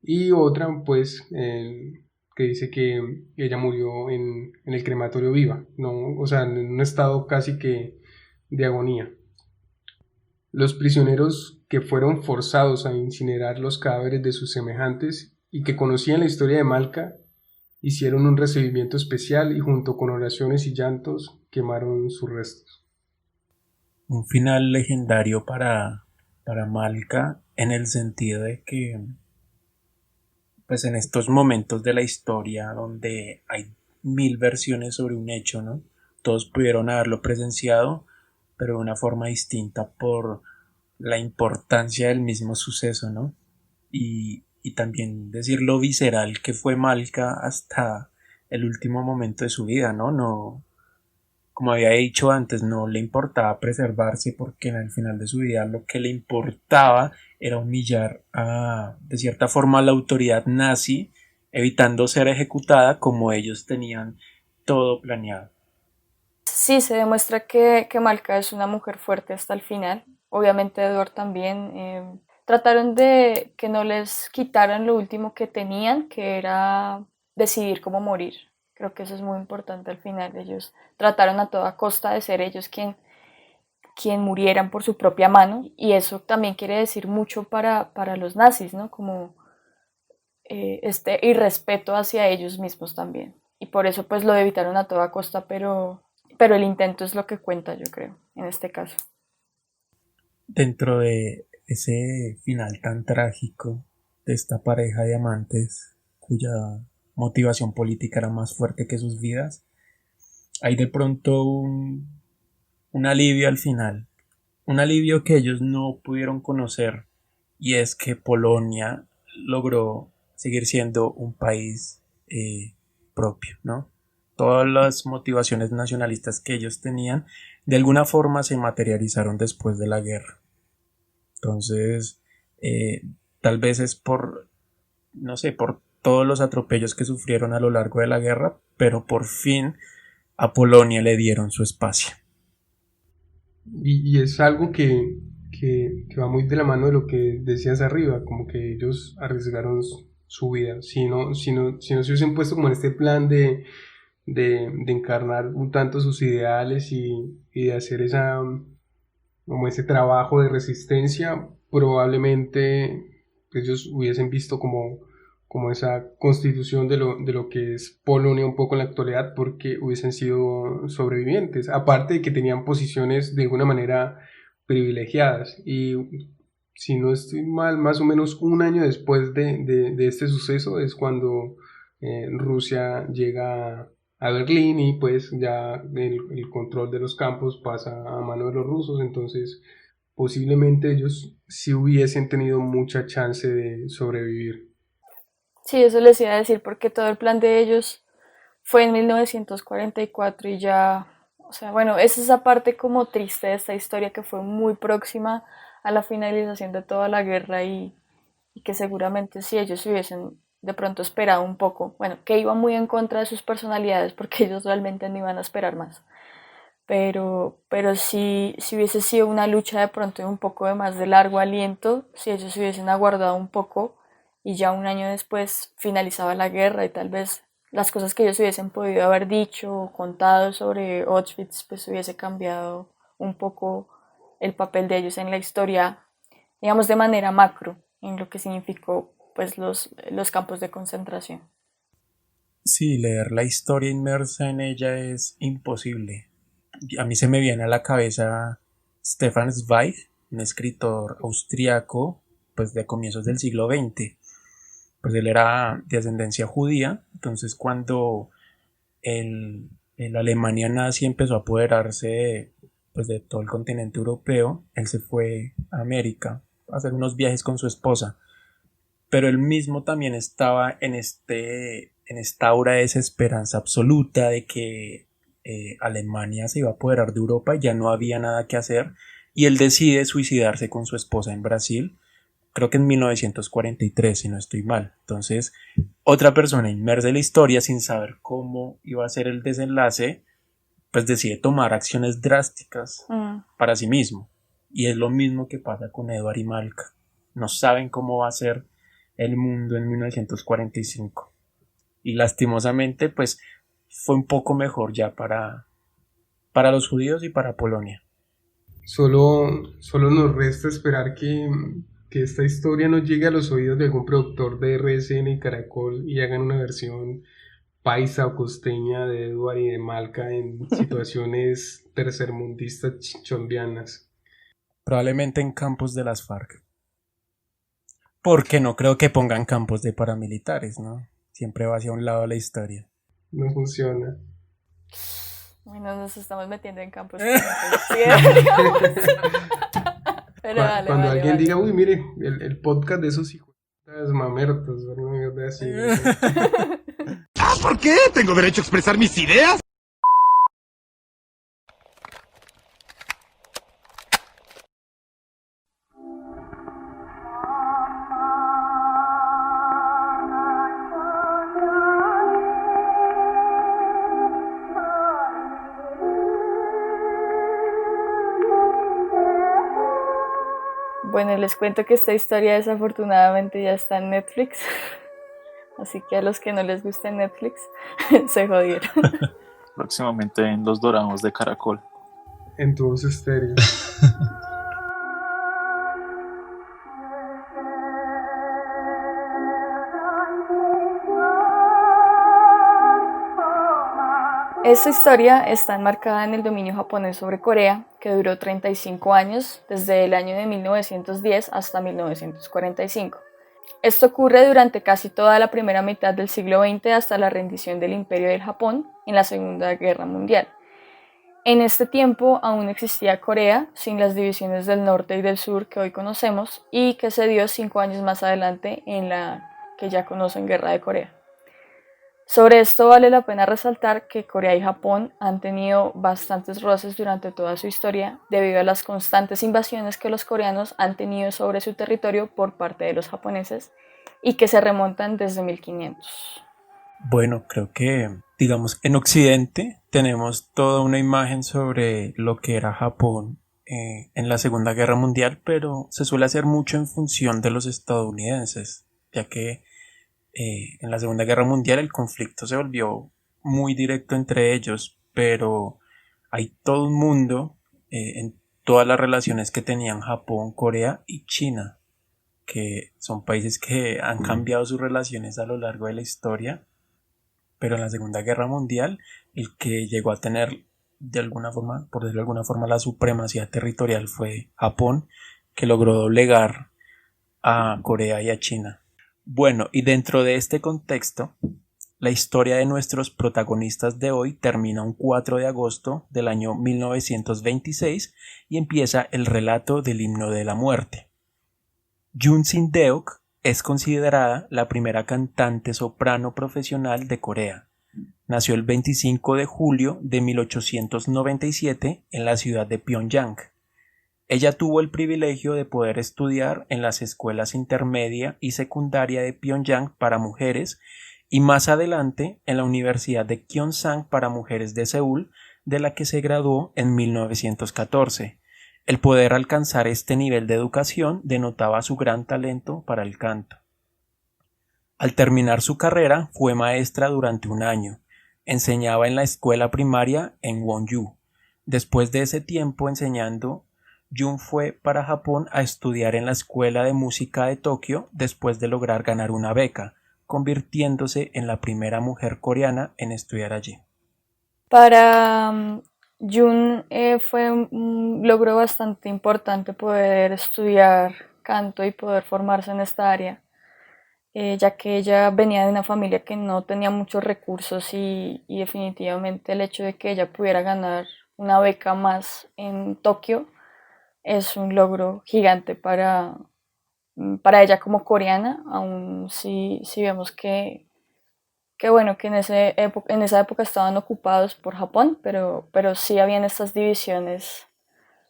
Y otra, pues, que dice que ella murió en el crematorio viva, ¿no? O sea, en un estado casi que de agonía. Los prisioneros que fueron forzados a incinerar los cadáveres de sus semejantes y que conocían la historia de Malka hicieron un recibimiento especial y junto con oraciones y llantos quemaron sus restos. Un final legendario para Malka, en el sentido de que pues en estos momentos de la historia donde hay 1000 versiones sobre un hecho, ¿no? Todos pudieron haberlo presenciado, pero de una forma distinta por la importancia del mismo suceso, ¿no? Y también decir lo visceral que fue Malka hasta el último momento de su vida, ¿no? No, como había dicho antes, no le importaba preservarse porque en el final de su vida lo que le importaba era humillar de cierta forma a la autoridad nazi, evitando ser ejecutada como ellos tenían todo planeado. Sí, se demuestra que Malka es una mujer fuerte hasta el final. Obviamente Edward también. Trataron de que no les quitaran lo último que tenían, que era decidir cómo morir. Creo que eso es muy importante al final. Ellos trataron a toda costa de ser ellos quien murieran por su propia mano, y eso también quiere decir mucho para los nazis, ¿no? Como este irrespeto hacia ellos mismos también. Y por eso pues lo evitaron a toda costa, pero el intento es lo que cuenta, yo creo, en este caso. Dentro de ese final tan trágico de esta pareja de amantes cuya motivación política era más fuerte que sus vidas, hay de pronto un alivio al final, un alivio que ellos no pudieron conocer, y es que Polonia logró seguir siendo un país propio, ¿no? Todas las motivaciones nacionalistas que ellos tenían de alguna forma se materializaron después de la guerra. Entonces, tal vez es por, no sé, por todos los atropellos que sufrieron a lo largo de la guerra, pero por fin a Polonia le dieron su espacio. Y es algo que va muy de la mano de lo que decías arriba, como que ellos arriesgaron su vida. Si no se hubiesen puesto como en este plan de encarnar un tanto sus ideales y de hacer como ese trabajo de resistencia, probablemente ellos hubiesen visto como esa constitución de lo que es Polonia un poco en la actualidad, porque hubiesen sido sobrevivientes, aparte de que tenían posiciones de alguna manera privilegiadas. Y si no estoy mal, más o menos un año después de este suceso es cuando Rusia llega a Berlín y pues ya el control de los campos pasa a mano de los rusos. Entonces posiblemente ellos sí hubiesen tenido mucha chance de sobrevivir. Sí, eso les iba a decir, porque todo el plan de ellos fue en 1944 y ya, o sea, bueno, es esa parte como triste de esta historia que fue muy próxima a la finalización de toda la guerra y que seguramente si ellos hubiesen de pronto esperado un poco, bueno, que iba muy en contra de sus personalidades porque ellos realmente no iban a esperar más, pero si hubiese sido una lucha de pronto de un poco de más de largo aliento, si ellos hubiesen aguardado un poco y ya un año después finalizaba la guerra y tal vez las cosas que ellos hubiesen podido haber dicho o contado sobre Auschwitz pues hubiese cambiado un poco el papel de ellos en la historia, digamos de manera macro, en lo que significó pues los campos de concentración. Sí, leer la historia inmersa en ella es imposible. A mí se me viene a la cabeza Stefan Zweig, un escritor austriaco pues de comienzos del siglo XX, pues él era de ascendencia judía. Entonces cuando el Alemania nazi empezó a apoderarse pues, de todo el continente europeo, él se fue a América a hacer unos viajes con su esposa. Pero él mismo también estaba en esta aura de desesperanza absoluta de que Alemania se iba a apoderar de Europa y ya no había nada que hacer, y él decide suicidarse con su esposa en Brasil, creo que en 1943, si no estoy mal. Entonces, otra persona inmersa en la historia sin saber cómo iba a ser el desenlace, pues decide tomar acciones drásticas para sí mismo. Y es lo mismo que pasa con Eduard y Malca. No saben cómo va a ser el mundo en 1945. Y lastimosamente, pues fue un poco mejor ya para los judíos y para Polonia. Solo nos resta esperar que esta historia no llegue a los oídos de algún productor de RCN y Caracol y hagan una versión paisa o costeña de Eduard y de Malca en situaciones tercermundistas chichondianas. Probablemente en campos de las FARC. Porque no creo que pongan campos de paramilitares, ¿no? Siempre va hacia un lado la historia. No funciona. Bueno, nos estamos metiendo en campos. Sí, deberíamos. Pero Cuando alguien vale. diga, uy, mire, el podcast de esos hijos de mamertos, una mierda así. ¿Ah, por qué? ¿Tengo derecho a expresar mis ideas? Bueno, les cuento que esta historia desafortunadamente ya está en Netflix. Así que a los que no les guste Netflix, se jodieron. Próximamente en los dorados de Caracol. En tu voz estéreo. Esta historia está enmarcada en el dominio japonés sobre Corea, que duró 35 años, desde el año de 1910 hasta 1945. Esto ocurre durante casi toda la primera mitad del siglo XX hasta la rendición del Imperio del Japón en la Segunda Guerra Mundial. En este tiempo aún existía Corea, sin las divisiones del norte y del sur que hoy conocemos, y que se dio 5 años más adelante en la que ya conocen Guerra de Corea. Sobre esto vale la pena resaltar que Corea y Japón han tenido bastantes roces durante toda su historia debido a las constantes invasiones que los coreanos han tenido sobre su territorio por parte de los japoneses y que se remontan desde 1500. Bueno, creo que, digamos, en Occidente tenemos toda una imagen sobre lo que era Japón en la Segunda Guerra Mundial, pero se suele hacer mucho en función de los estadounidenses, ya que en la Segunda Guerra Mundial el conflicto se volvió muy directo entre ellos, pero hay todo un mundo en todas las relaciones que tenían Japón, Corea y China, que son países que han cambiado sus relaciones a lo largo de la historia, pero en la Segunda Guerra Mundial el que llegó a tener de alguna forma, por decirlo de alguna forma, la supremacía territorial fue Japón, que logró doblegar a Corea y a China. Bueno, y dentro de este contexto, la historia de nuestros protagonistas de hoy termina un 4 de agosto del año 1926 y empieza el relato del himno de la muerte. Jun Sin-deok es considerada la primera cantante soprano profesional de Corea. Nació el 25 de julio de 1897 en la ciudad de Pyongyang. Ella tuvo el privilegio de poder estudiar en las escuelas intermedia y secundaria de Pyongyang para mujeres y más adelante en la Universidad de Kyongsang para mujeres de Seúl, de la que se graduó en 1914. El poder alcanzar este nivel de educación denotaba su gran talento para el canto. Al terminar su carrera fue maestra durante un año. Enseñaba en la escuela primaria en Wonju. Después de ese tiempo enseñando, Jun fue para Japón a estudiar en la Escuela de Música de Tokio después de lograr ganar una beca, convirtiéndose en la primera mujer coreana en estudiar allí. Para Jun fue un logro bastante importante poder estudiar canto y poder formarse en esta área. ya que ella venía de una familia que no tenía muchos recursos y definitivamente el hecho de que ella pudiera ganar una beca más en Tokio es un logro gigante para ella como coreana, aun si vemos que bueno, que en esa época estaban ocupados por Japón, pero sí habían estas divisiones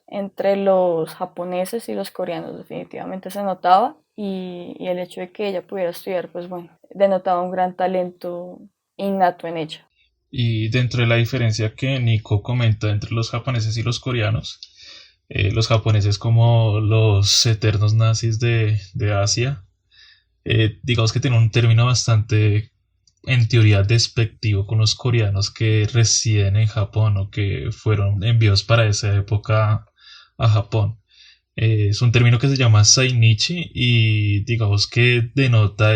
entre los japoneses y los coreanos, definitivamente se notaba, y el hecho de que ella pudiera estudiar, pues bueno, denotaba un gran talento innato en ella. Y dentro de la diferencia que Nico comenta entre los japoneses y los japoneses como los eternos nazis de Asia, digamos que tienen un término bastante, en teoría, despectivo con los coreanos que residen en Japón o que fueron enviados para esa época a Japón. Es un término que se llama Sainichi y digamos que denota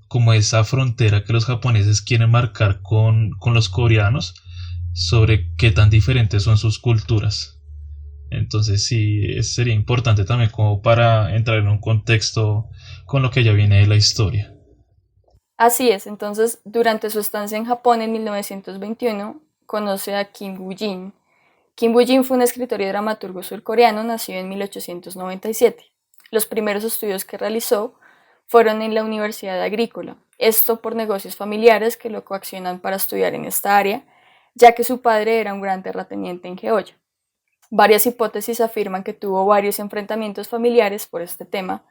como esa frontera que los japoneses quieren marcar con los coreanos sobre qué tan diferentes son sus culturas. Entonces sí, sería importante también como para entrar en un contexto con lo que ya viene de la historia. Así es, entonces durante su estancia en Japón en 1921 conoce a Kim Woo-jin. Kim Woo-jin fue un escritor y dramaturgo surcoreano nacido en 1897. Los primeros estudios que realizó fueron en la Universidad Agrícola, esto por negocios familiares que lo coaccionan para estudiar en esta área, ya que su padre era un gran terrateniente en Geoya. Varias hipótesis afirman que tuvo varios enfrentamientos familiares por este tema,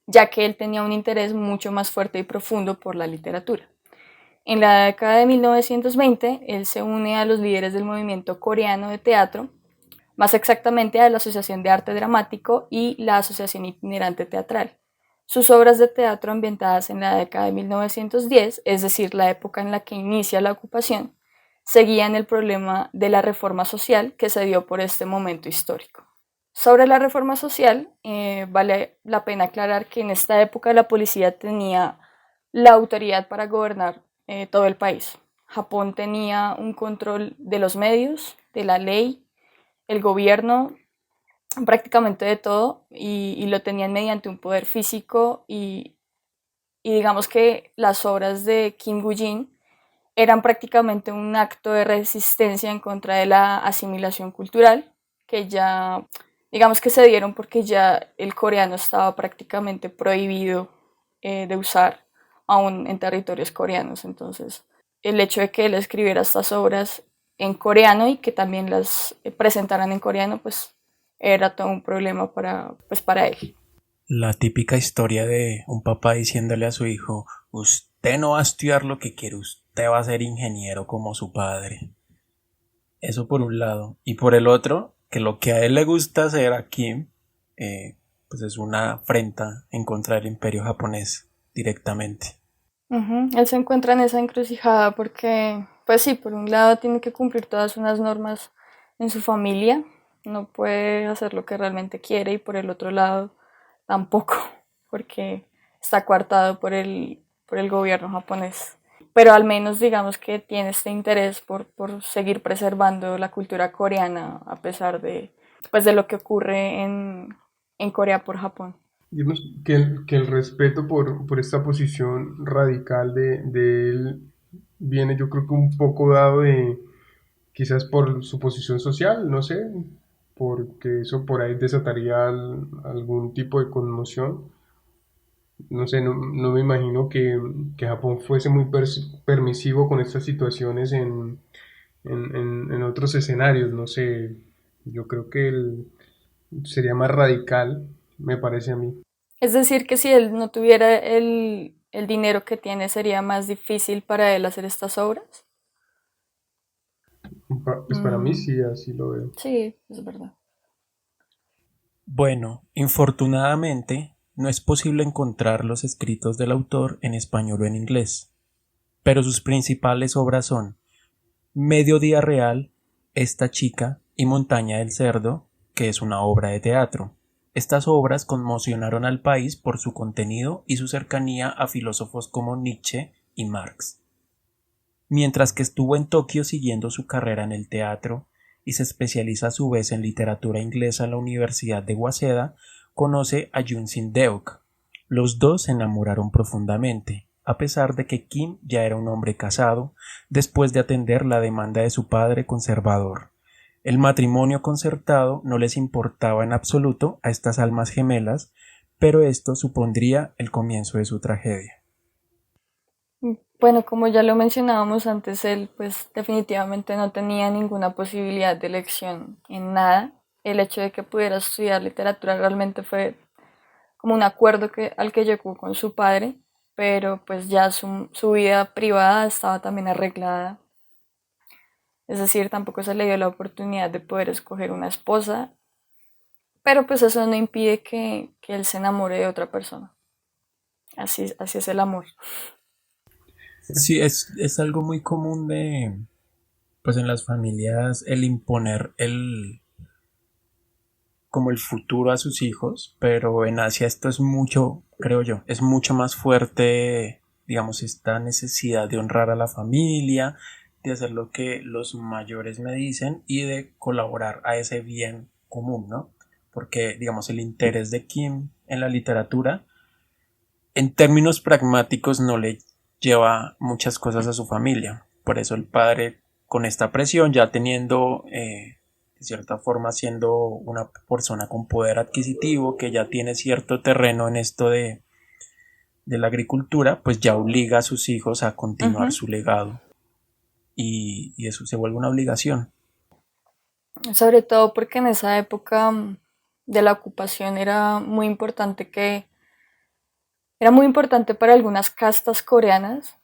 ya que él tenía un interés mucho más fuerte y profundo por la literatura. En la década de 1920, él se une a los líderes del movimiento coreano de teatro, más exactamente a la Asociación de Arte Dramático y la Asociación Itinerante Teatral. Sus obras de teatro ambientadas en la década de 1910, es decir, la época en la que inicia la ocupación, seguían el problema de la reforma social que se dio por este momento histórico. Sobre la reforma social, vale la pena aclarar que en esta época la policía tenía la autoridad para gobernar todo el país. Japón tenía un control de los medios, de la ley, el gobierno, prácticamente de todo, y lo tenían mediante un poder físico y digamos que las obras de Kim Woo-jin eran prácticamente un acto de resistencia en contra de la asimilación cultural, que ya, digamos que se dieron porque ya el coreano estaba prácticamente prohibido de usar aún en territorios coreanos. Entonces, el hecho de que él escribiera estas obras en coreano y que también las presentaran en coreano, pues era todo un problema para él. La típica historia de un papá diciéndole a su hijo: usted no va a estudiar lo que quiere, usted va a ser ingeniero como su padre. Eso por un lado. Y por el otro, que lo que a él le gusta hacer a Kim, pues es una afrenta en contra del imperio japonés directamente. Él se encuentra en esa encrucijada porque, pues sí, por un lado tiene que cumplir todas unas normas en su familia, no puede hacer lo que realmente quiere, y por el otro lado tampoco, porque está coartado por el gobierno japonés. Pero al menos digamos que tiene este interés por seguir preservando la cultura coreana a pesar de lo que ocurre en Corea por Japón. Digamos que el respeto por esta posición radical de él viene, yo creo que un poco dado de quizás por su posición social, no sé, porque eso por ahí desataría algún tipo de conmoción. No sé, no me imagino que Japón fuese muy permisivo con estas situaciones en otros escenarios, no sé, yo creo que sería más radical, me parece a mí. Es decir, que si él no tuviera el dinero que tiene, sería más difícil para él hacer estas obras. Pues para mí sí, así lo veo. Sí, es verdad. Bueno, infortunadamente no es posible encontrar los escritos del autor en español o en inglés, pero sus principales obras son Mediodía Real, Esta chica y Montaña del Cerdo, que es una obra de teatro. Estas obras conmocionaron al país por su contenido y su cercanía a filósofos como Nietzsche y Marx. Mientras que estuvo en Tokio siguiendo su carrera en el teatro y se especializa a su vez en literatura inglesa en la Universidad de Waseda, conoce a Jun Sin-deok, Los dos se enamoraron profundamente, a pesar de que Kim ya era un hombre casado, después de atender la demanda de su padre conservador. El matrimonio concertado no les importaba en absoluto a estas almas gemelas, pero esto supondría el comienzo de su tragedia. Bueno, como ya lo mencionábamos antes, él pues definitivamente no tenía ninguna posibilidad de elección en nada. El hecho de que pudiera estudiar literatura realmente fue como un acuerdo al que llegó con su padre, pero pues ya su vida privada estaba también arreglada. Es decir, tampoco se le dio la oportunidad de poder escoger una esposa, pero pues eso no impide que él se enamore de otra persona. Así es el amor. Sí, es algo muy común pues en las familias el imponer como el futuro a sus hijos, pero en Asia esto es mucho, creo yo, es mucho más fuerte, digamos, esta necesidad de honrar a la familia, de hacer lo que los mayores me dicen y de colaborar a ese bien común, ¿no? Porque, digamos, el interés de Kim en la literatura, en términos pragmáticos, no le lleva muchas cosas a su familia. Por eso el padre, con esta presión, ya teniendo, de cierta forma, siendo una persona con poder adquisitivo, que ya tiene cierto terreno en esto de la agricultura, pues ya obliga a sus hijos a continuar su legado. Y eso se vuelve una obligación. Sobre todo porque en esa época de la ocupación era muy importante para algunas castas coreanas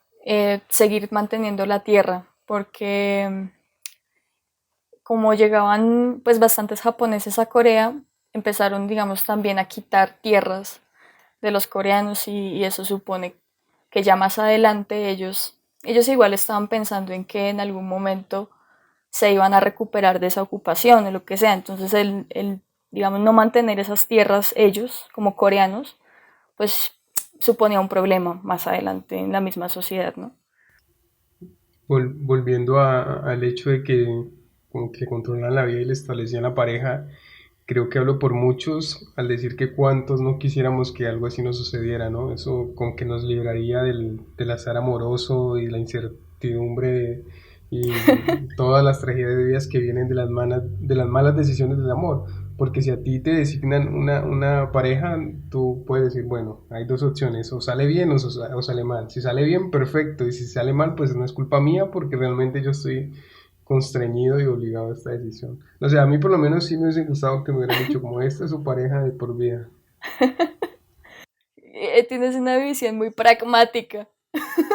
seguir manteniendo la tierra, porque como llegaban pues bastantes japoneses a Corea, empezaron, digamos, también a quitar tierras de los coreanos y eso supone que ya más adelante ellos igual estaban pensando en que en algún momento se iban a recuperar de esa ocupación o lo que sea. Entonces el digamos, no mantener esas tierras ellos como coreanos, pues suponía un problema más adelante en la misma sociedad, ¿no? Volviendo al hecho de que como que controlan la vida y le establecían la pareja, creo que hablo por muchos al decir que cuántos no quisiéramos que algo así nos sucediera, ¿no? Eso como que nos libraría del azar amoroso y la incertidumbre y todas las tragedias que vienen de las malas decisiones del amor. Porque si a ti te designan una pareja, tú puedes decir, bueno, hay dos opciones, o sale bien o sale mal. Si sale bien, perfecto, y si sale mal, pues no es culpa mía porque realmente yo estoy constreñido y obligado a esta decisión. O sea, a mí por lo menos sí me hubiese gustado que me hubieran dicho como esta es su pareja de por vida. Tienes una visión muy pragmática.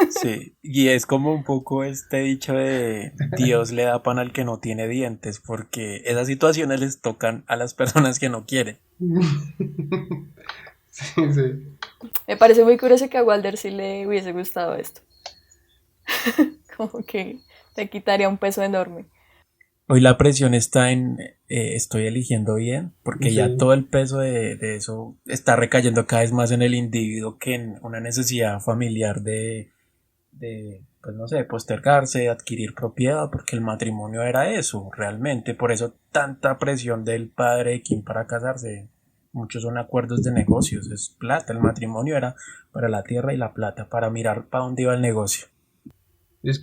Sí, y es como un poco este dicho de Dios le da pan al que no tiene dientes, porque esas situaciones les tocan a las personas que no quieren. Sí, sí. Me parece muy curioso que a Walder sí le hubiese gustado esto. Como que te quitaría un peso enorme. Hoy la presión está en estoy eligiendo bien, porque Sí. ya todo el peso de eso está recayendo cada vez más en el individuo que en una necesidad familiar pues no sé, postergarse, de adquirir propiedad, porque el matrimonio era eso, realmente. Por eso tanta presión del padre de Kim para casarse. Muchos son acuerdos de negocios, es plata. El matrimonio era para la tierra y la plata, para mirar para dónde iba el negocio. Es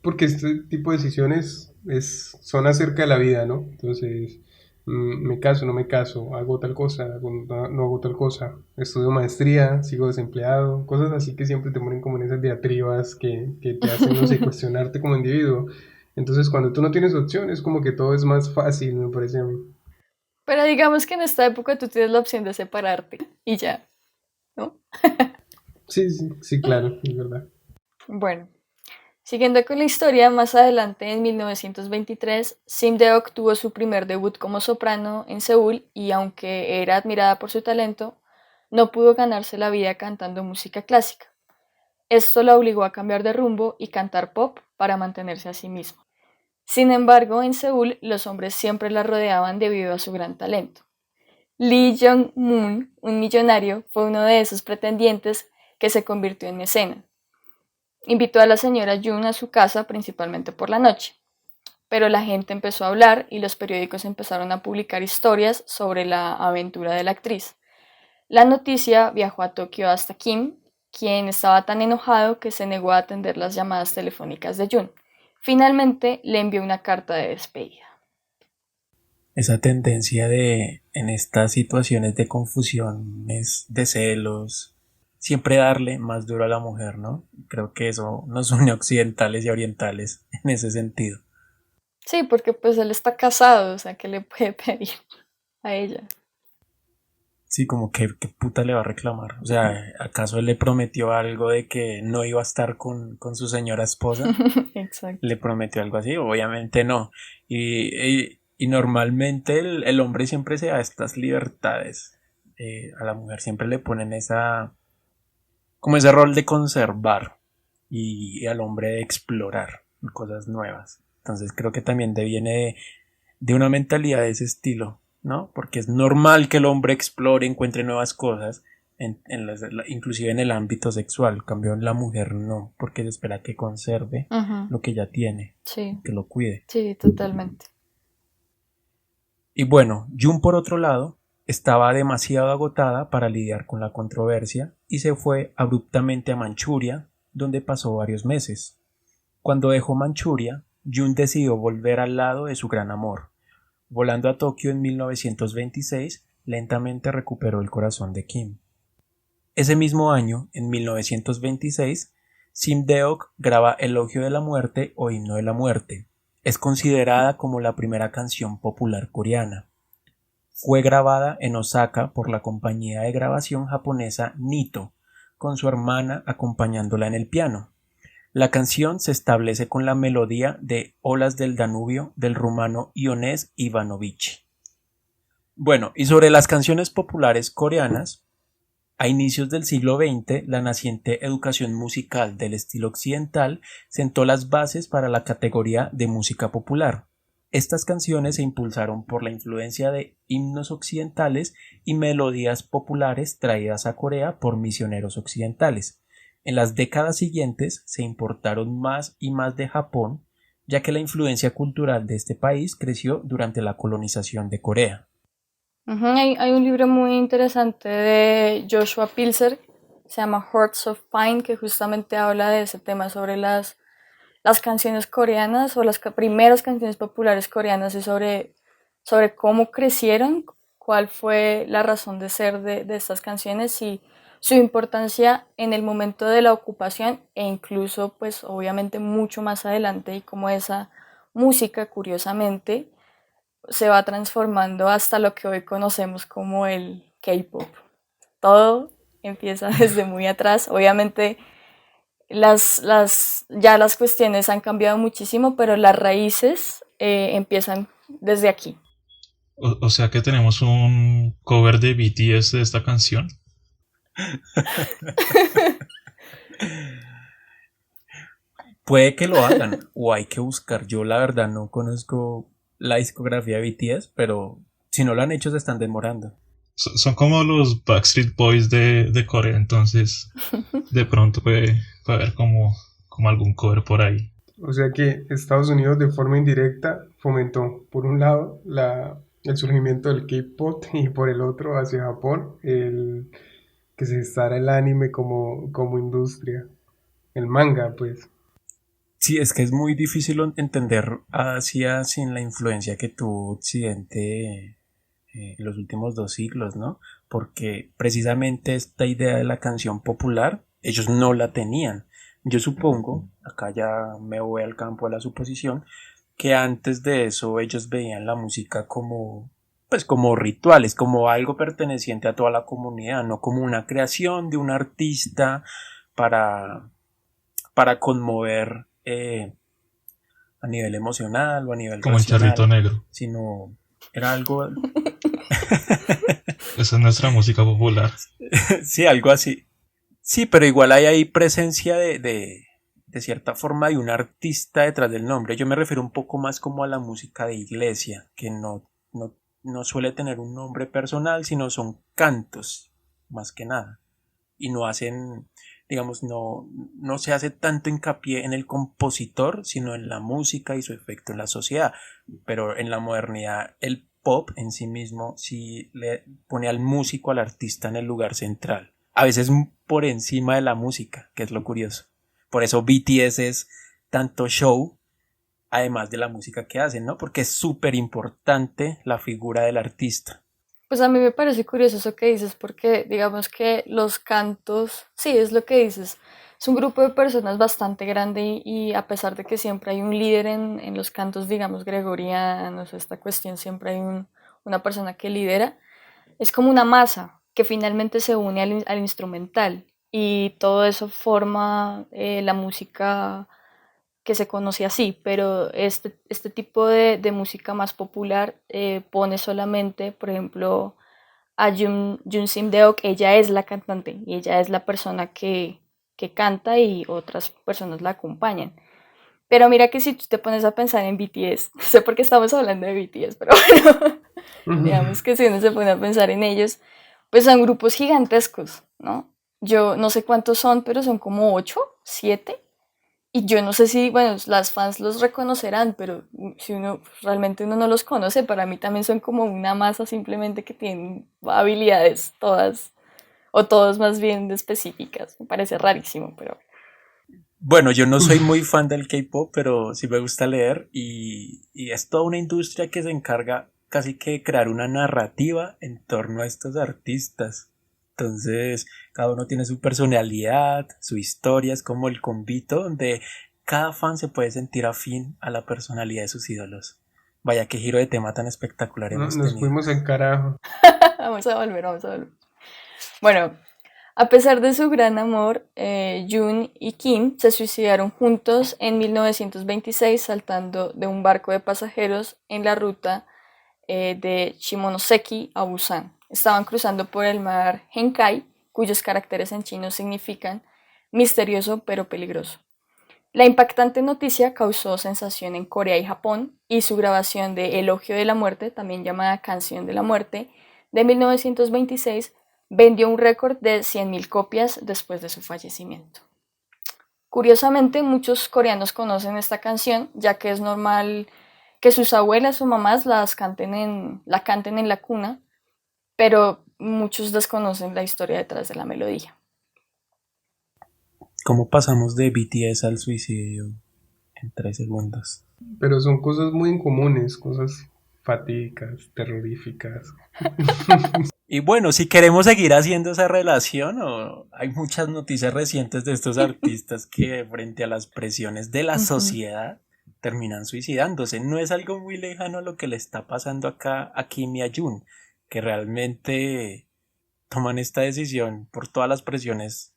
porque este tipo de decisiones son acerca de la vida, ¿no? Entonces, me caso, no me caso, hago tal cosa, no hago tal cosa, estudio maestría, sigo desempleado, cosas así que siempre te ponen como en esas diatribas que te hacen, no sé, cuestionarte como individuo. Entonces, cuando tú no tienes opción, es como que todo es más fácil, me parece a mí. Pero digamos que en esta época tú tienes la opción de separarte y ya, ¿no? Sí, sí, sí, claro, es verdad. Bueno, siguiendo con la historia, más adelante, en 1923, Sim Deok tuvo su primer debut como soprano en Seúl y aunque era admirada por su talento, no pudo ganarse la vida cantando música clásica. Esto la obligó a cambiar de rumbo y cantar pop para mantenerse a sí misma. Sin embargo, en Seúl, los hombres siempre la rodeaban debido a su gran talento. Lee Jong-moon, un millonario, fue uno de esos pretendientes que se convirtió en mecena. Invitó a la señora Jun a su casa principalmente por la noche, pero la gente empezó a hablar y los periódicos empezaron a publicar historias sobre la aventura de la actriz. La noticia viajó a Tokio hasta Kim, quien estaba tan enojado que se negó a atender las llamadas telefónicas de Jun. Finalmente le envió una carta de despedida. Esa tendencia de, en estas situaciones de confusiones, de celos, siempre darle más duro a la mujer, ¿no? Creo que eso nos une a occidentales y orientales en ese sentido. Sí, porque pues él está casado, o sea, ¿qué le puede pedir a ella? Sí, como que qué puta le va a reclamar. O sea, ¿acaso él le prometió algo de que no iba a estar con su señora esposa? Exacto. ¿Le prometió algo así? Obviamente no. Y normalmente el hombre siempre se da estas libertades. A la mujer siempre le ponen como ese rol de conservar y al hombre de explorar cosas nuevas. Entonces creo que también deviene de una mentalidad de ese estilo, ¿no? Porque es normal que el hombre explore, encuentre nuevas cosas, inclusive en el ámbito sexual. En cambio, en la mujer no, porque se espera que conserve lo que ya tiene, Sí, que lo cuide. sí, totalmente. Y bueno, Jun por otro lado estaba demasiado agotada para lidiar con la controversia y se fue abruptamente a Manchuria, donde pasó varios meses. Cuando dejó Manchuria, Jun decidió volver al lado de su gran amor. Volando a Tokio en 1926, lentamente recuperó el corazón de Kim. Ese mismo año, en 1926, Sim Deok graba Elogio de la Muerte o Himno de la Muerte. Es considerada como la primera canción popular coreana. Fue grabada en Osaka por la compañía de grabación japonesa Nito, con su hermana acompañándola en el piano. La canción se establece con la melodía de Olas del Danubio del rumano Iones Ivanovich. Bueno, y sobre las canciones populares coreanas, a inicios del siglo XX, la naciente educación musical del estilo occidental sentó las bases para la categoría de música popular. Estas canciones se impulsaron por la influencia de himnos occidentales y melodías populares traídas a Corea por misioneros occidentales. En las décadas siguientes se importaron más y más de Japón, ya que la influencia cultural de este país creció durante la colonización de Corea. Hay un libro muy interesante de Joshua Pilzer, se llama Hearts of Pine, que justamente habla de ese tema sobre las canciones coreanas o las primeras canciones populares coreanas y sobre cómo crecieron, cuál fue la razón de ser de estas canciones y su importancia en el momento de la ocupación e incluso pues obviamente mucho más adelante y cómo esa música curiosamente se va transformando hasta lo que hoy conocemos como el K-pop. Todo empieza desde muy atrás. Obviamente ya las cuestiones han cambiado muchísimo, pero las raíces empiezan desde aquí. O sea que tenemos un cover de BTS de esta canción. Puede que lo hagan o hay que buscar. Yo la verdad no conozco la discografía de BTS, pero si no lo han hecho se están demorando. Son como los Backstreet Boys de Corea, entonces de pronto puede haber como algún cover por ahí. O sea que Estados Unidos de forma indirecta fomentó, por un lado, el surgimiento del K-pop y por el otro, hacia Japón, que se gestara el anime como industria. El manga, pues. Sí, es que es muy difícil entender a Asia sin la influencia que tuvo Occidente los últimos 2 siglos, ¿no? Porque precisamente esta idea de la canción popular, ellos no la tenían. Yo supongo, acá ya me voy al campo a la suposición, que antes de eso ellos veían la música como, pues como rituales, como algo perteneciente a toda la comunidad, no como una creación de un artista para conmover a nivel emocional o a nivel Como el racional, Charrito Negro. sino era algo Esa es nuestra música popular. sí, algo así. Sí, pero igual hay ahí presencia de cierta forma de un artista detrás del nombre. Yo me refiero un poco más como a la música de iglesia, que no suele tener un nombre personal, sino son cantos, más que nada. Y no hacen, digamos, no se hace tanto hincapié en el compositor, sino en la música y su efecto en la sociedad. Pero en la modernidad, K-pop en sí mismo sí le pone al músico, al artista en el lugar central. A veces por encima de la música, que es lo curioso. Por eso BTS es tanto show, además de la música que hacen, ¿no? Porque es súper importante la figura del artista. Pues a mí me parece curioso eso que dices, porque digamos que los cantos, sí, es lo que dices, es un grupo de personas bastante grande y a pesar de que siempre hay un líder en los cantos, digamos, gregorianos, esta cuestión, siempre hay una persona que lidera, es como una masa que finalmente se une al instrumental y todo eso forma la música que se conoce así, pero este tipo de música más popular pone solamente, por ejemplo, a Jun Sim Deok, ella es la cantante y ella es la persona que canta y otras personas la acompañan. Pero mira que si tú te pones a pensar en BTS, no sé por qué estamos hablando de BTS, pero bueno, digamos que si uno se pone a pensar en ellos, pues son grupos gigantescos, ¿no? Yo no sé cuántos son, pero son como 8, 7. Y yo no sé si, bueno, las fans los reconocerán, pero si uno realmente uno no los conoce, para mí también son como una masa simplemente que tienen habilidades todas, o todas más bien específicas. Me parece rarísimo, pero... Bueno, yo no soy muy fan del K-pop, pero sí me gusta leer y es toda una industria que se encarga casi que de crear una narrativa en torno a estos artistas. Entonces, cada uno tiene su personalidad, su historia, es como el convito donde cada fan se puede sentir afín a la personalidad de sus ídolos. Vaya, qué giro de tema tan espectacular hemos Nos tenido. fuimos al carajo. vamos a volver, vamos a volver. Bueno, a pesar de su gran amor, Jun y Kim se suicidaron juntos en 1926 saltando de un barco de pasajeros en la ruta de Shimonoseki a Busan. Estaban cruzando por el mar Henkai, cuyos caracteres en chino significan misterioso pero peligroso. La impactante noticia causó sensación en Corea y Japón y su grabación de Elogio de la Muerte, también llamada Canción de la Muerte, de 1926, vendió un récord de 100.000 copias después de su fallecimiento. Curiosamente, muchos coreanos conocen esta canción, ya que es normal que sus abuelas o mamás la canten en la cuna, pero muchos desconocen la historia detrás de la melodía. ¿Cómo pasamos de BTS al suicidio en 3 segundos? Pero son cosas muy incomunes, cosas fatídicas, terroríficas. Y bueno, si queremos seguir haciendo esa relación, hay muchas noticias recientes de estos artistas que frente a las presiones de la sociedad terminan suicidándose. No es algo muy lejano a lo que le está pasando acá a Kim y a Jun, que realmente toman esta decisión por todas las presiones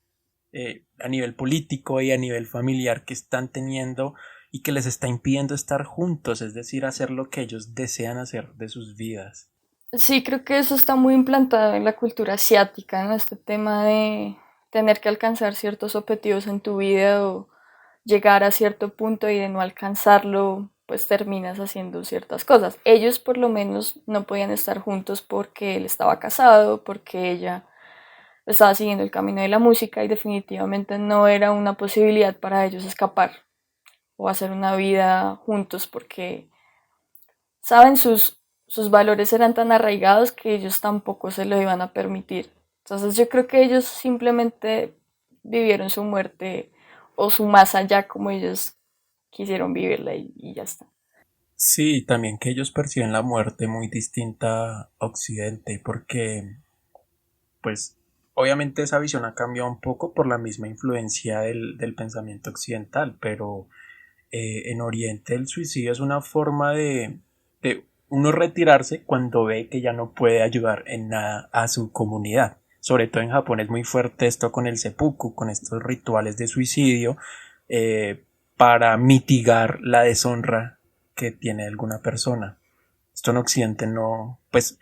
a nivel político y a nivel familiar que están teniendo y que les está impidiendo estar juntos, es decir, hacer lo que ellos desean hacer de sus vidas. Sí, creo que eso está muy implantado en la cultura asiática, ¿no? Este tema de tener que alcanzar ciertos objetivos en tu vida o llegar a cierto punto y de no alcanzarlo, pues terminas haciendo ciertas cosas. Ellos por lo menos no podían estar juntos porque él estaba casado, porque ella estaba siguiendo el camino de la música y definitivamente no era una posibilidad para ellos escapar o hacer una vida juntos porque, saben, sus valores eran tan arraigados que ellos tampoco se lo iban a permitir. Entonces yo creo que ellos simplemente vivieron su muerte o su más allá como ellos quisieron vivirla y ya está. Sí, también que ellos perciben la muerte muy distinta a Occidente, porque pues obviamente esa visión ha cambiado un poco por la misma influencia del pensamiento occidental, pero en Oriente el suicidio es una forma de uno retirarse cuando ve que ya no puede ayudar en nada a su comunidad. Sobre todo en Japón es muy fuerte esto con el seppuku, con estos rituales de suicidio para mitigar la deshonra que tiene alguna persona. Esto en Occidente no, pues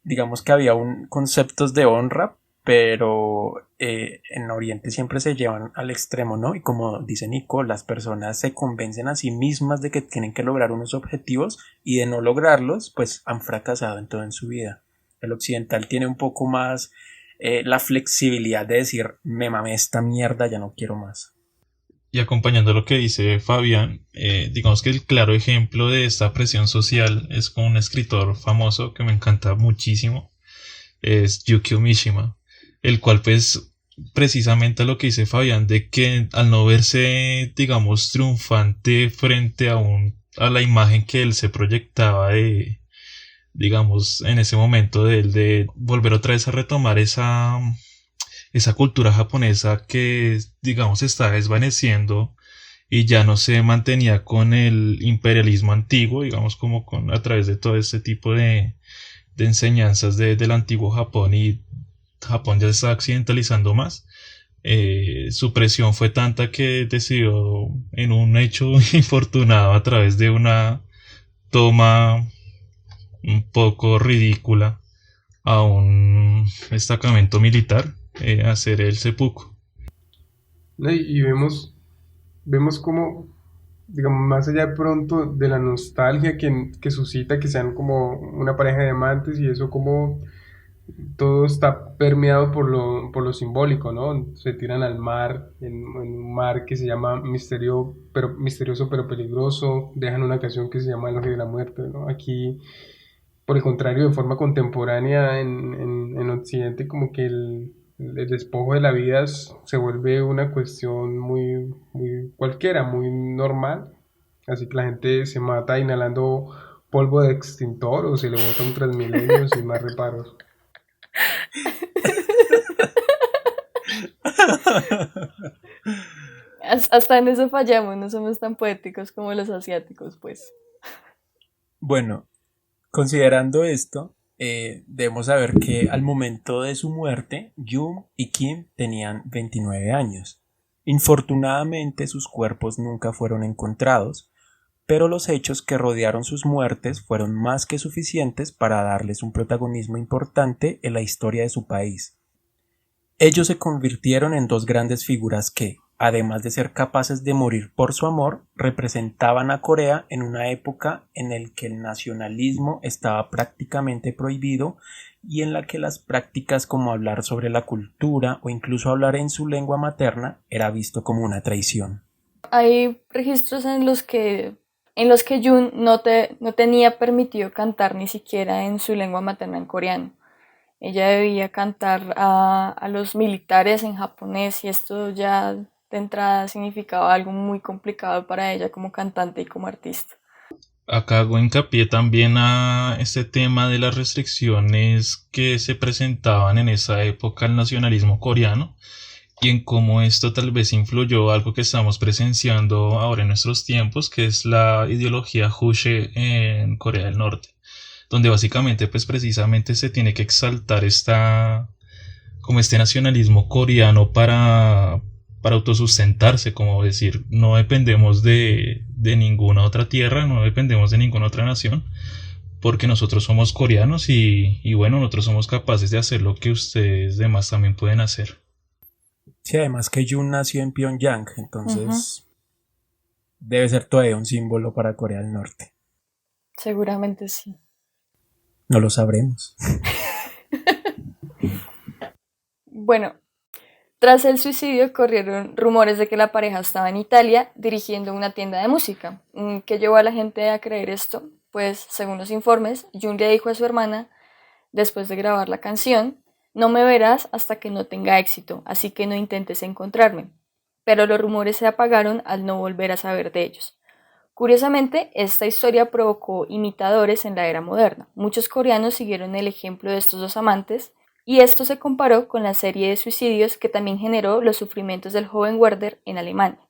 digamos que había conceptos de honra, pero en Oriente siempre se llevan al extremo, ¿no? Y como dice Nico, las personas se convencen a sí mismas de que tienen que lograr unos objetivos y de no lograrlos, pues han fracasado en todo en su vida. El occidental tiene un poco más la flexibilidad de decir, me mamé esta mierda, ya no quiero más. Y acompañando lo que dice Fabián, digamos que el claro ejemplo de esta presión social es con un escritor famoso que me encanta muchísimo, es Yukio Mishima, el cual pues precisamente lo que dice Fabián, de que al no verse, digamos, triunfante frente a la imagen que él se proyectaba de, digamos, en ese momento de él, de volver otra vez a retomar esa cultura japonesa que, digamos, está desvaneciendo y ya no se mantenía con el imperialismo antiguo, digamos, como con a través de todo este tipo de enseñanzas del antiguo Japón, y Japón ya se está occidentalizando más. Su presión fue tanta que decidió, en un hecho infortunado a través de una toma un poco ridícula a un destacamento militar, hacer el seppuku. ¿No? Y vemos como, digamos, más allá de pronto de la nostalgia que suscita que sean como una pareja de amantes y eso, como todo está permeado por lo simbólico, ¿no? Se tiran al mar, en un mar que se llama misterioso pero peligroso, dejan una canción que se llama El Ojo de la Muerte, ¿no? Aquí, por el contrario, de forma contemporánea en Occidente, como que el despojo de la vida se vuelve una cuestión muy cualquiera, muy normal, así que la gente se mata inhalando polvo de extintor o se le bota un Transmilenio sin más reparos. Hasta en eso fallamos, no somos tan poéticos como los asiáticos, pues. Bueno, considerando esto, debemos saber que al momento de su muerte, Jung y Kim tenían 29 años. Infortunadamente, sus cuerpos nunca fueron encontrados, pero los hechos que rodearon sus muertes fueron más que suficientes para darles un protagonismo importante en la historia de su país. Ellos se convirtieron en dos grandes figuras que, además de ser capaces de morir por su amor, representaban a Corea en una época en la que el nacionalismo estaba prácticamente prohibido y en la que las prácticas como hablar sobre la cultura o incluso hablar en su lengua materna era visto como una traición. Hay registros en los que Jun no tenía permitido cantar ni siquiera en su lengua materna, en coreano. Ella debía cantar a los militares en japonés y esto ya de entrada significaba algo muy complicado para ella como cantante y como artista. Acá hago hincapié también a este tema de las restricciones que se presentaban en esa época al nacionalismo coreano y en cómo esto tal vez influyó algo que estamos presenciando ahora en nuestros tiempos, que es la ideología Juche en Corea del Norte, donde básicamente pues precisamente se tiene que exaltar como este nacionalismo coreano para autosustentarse, como decir, no dependemos de ninguna otra tierra, no dependemos de ninguna otra nación, porque nosotros somos coreanos y bueno, nosotros somos capaces de hacer lo que ustedes demás también pueden hacer. Sí, además que Jun nació en Pyongyang, entonces debe ser todavía un símbolo para Corea del Norte. Seguramente sí. No lo sabremos. Bueno, tras el suicidio corrieron rumores de que la pareja estaba en Italia dirigiendo una tienda de música. ¿Qué llevó a la gente a creer esto? Pues, según los informes, Jun le dijo a su hermana, después de grabar la canción, no me verás hasta que no tenga éxito, así que no intentes encontrarme. Pero los rumores se apagaron al no volver a saber de ellos. Curiosamente, esta historia provocó imitadores en la era moderna. Muchos coreanos siguieron el ejemplo de estos dos amantes, y esto se comparó con la serie de suicidios que también generó los sufrimientos del joven Werder en Alemania.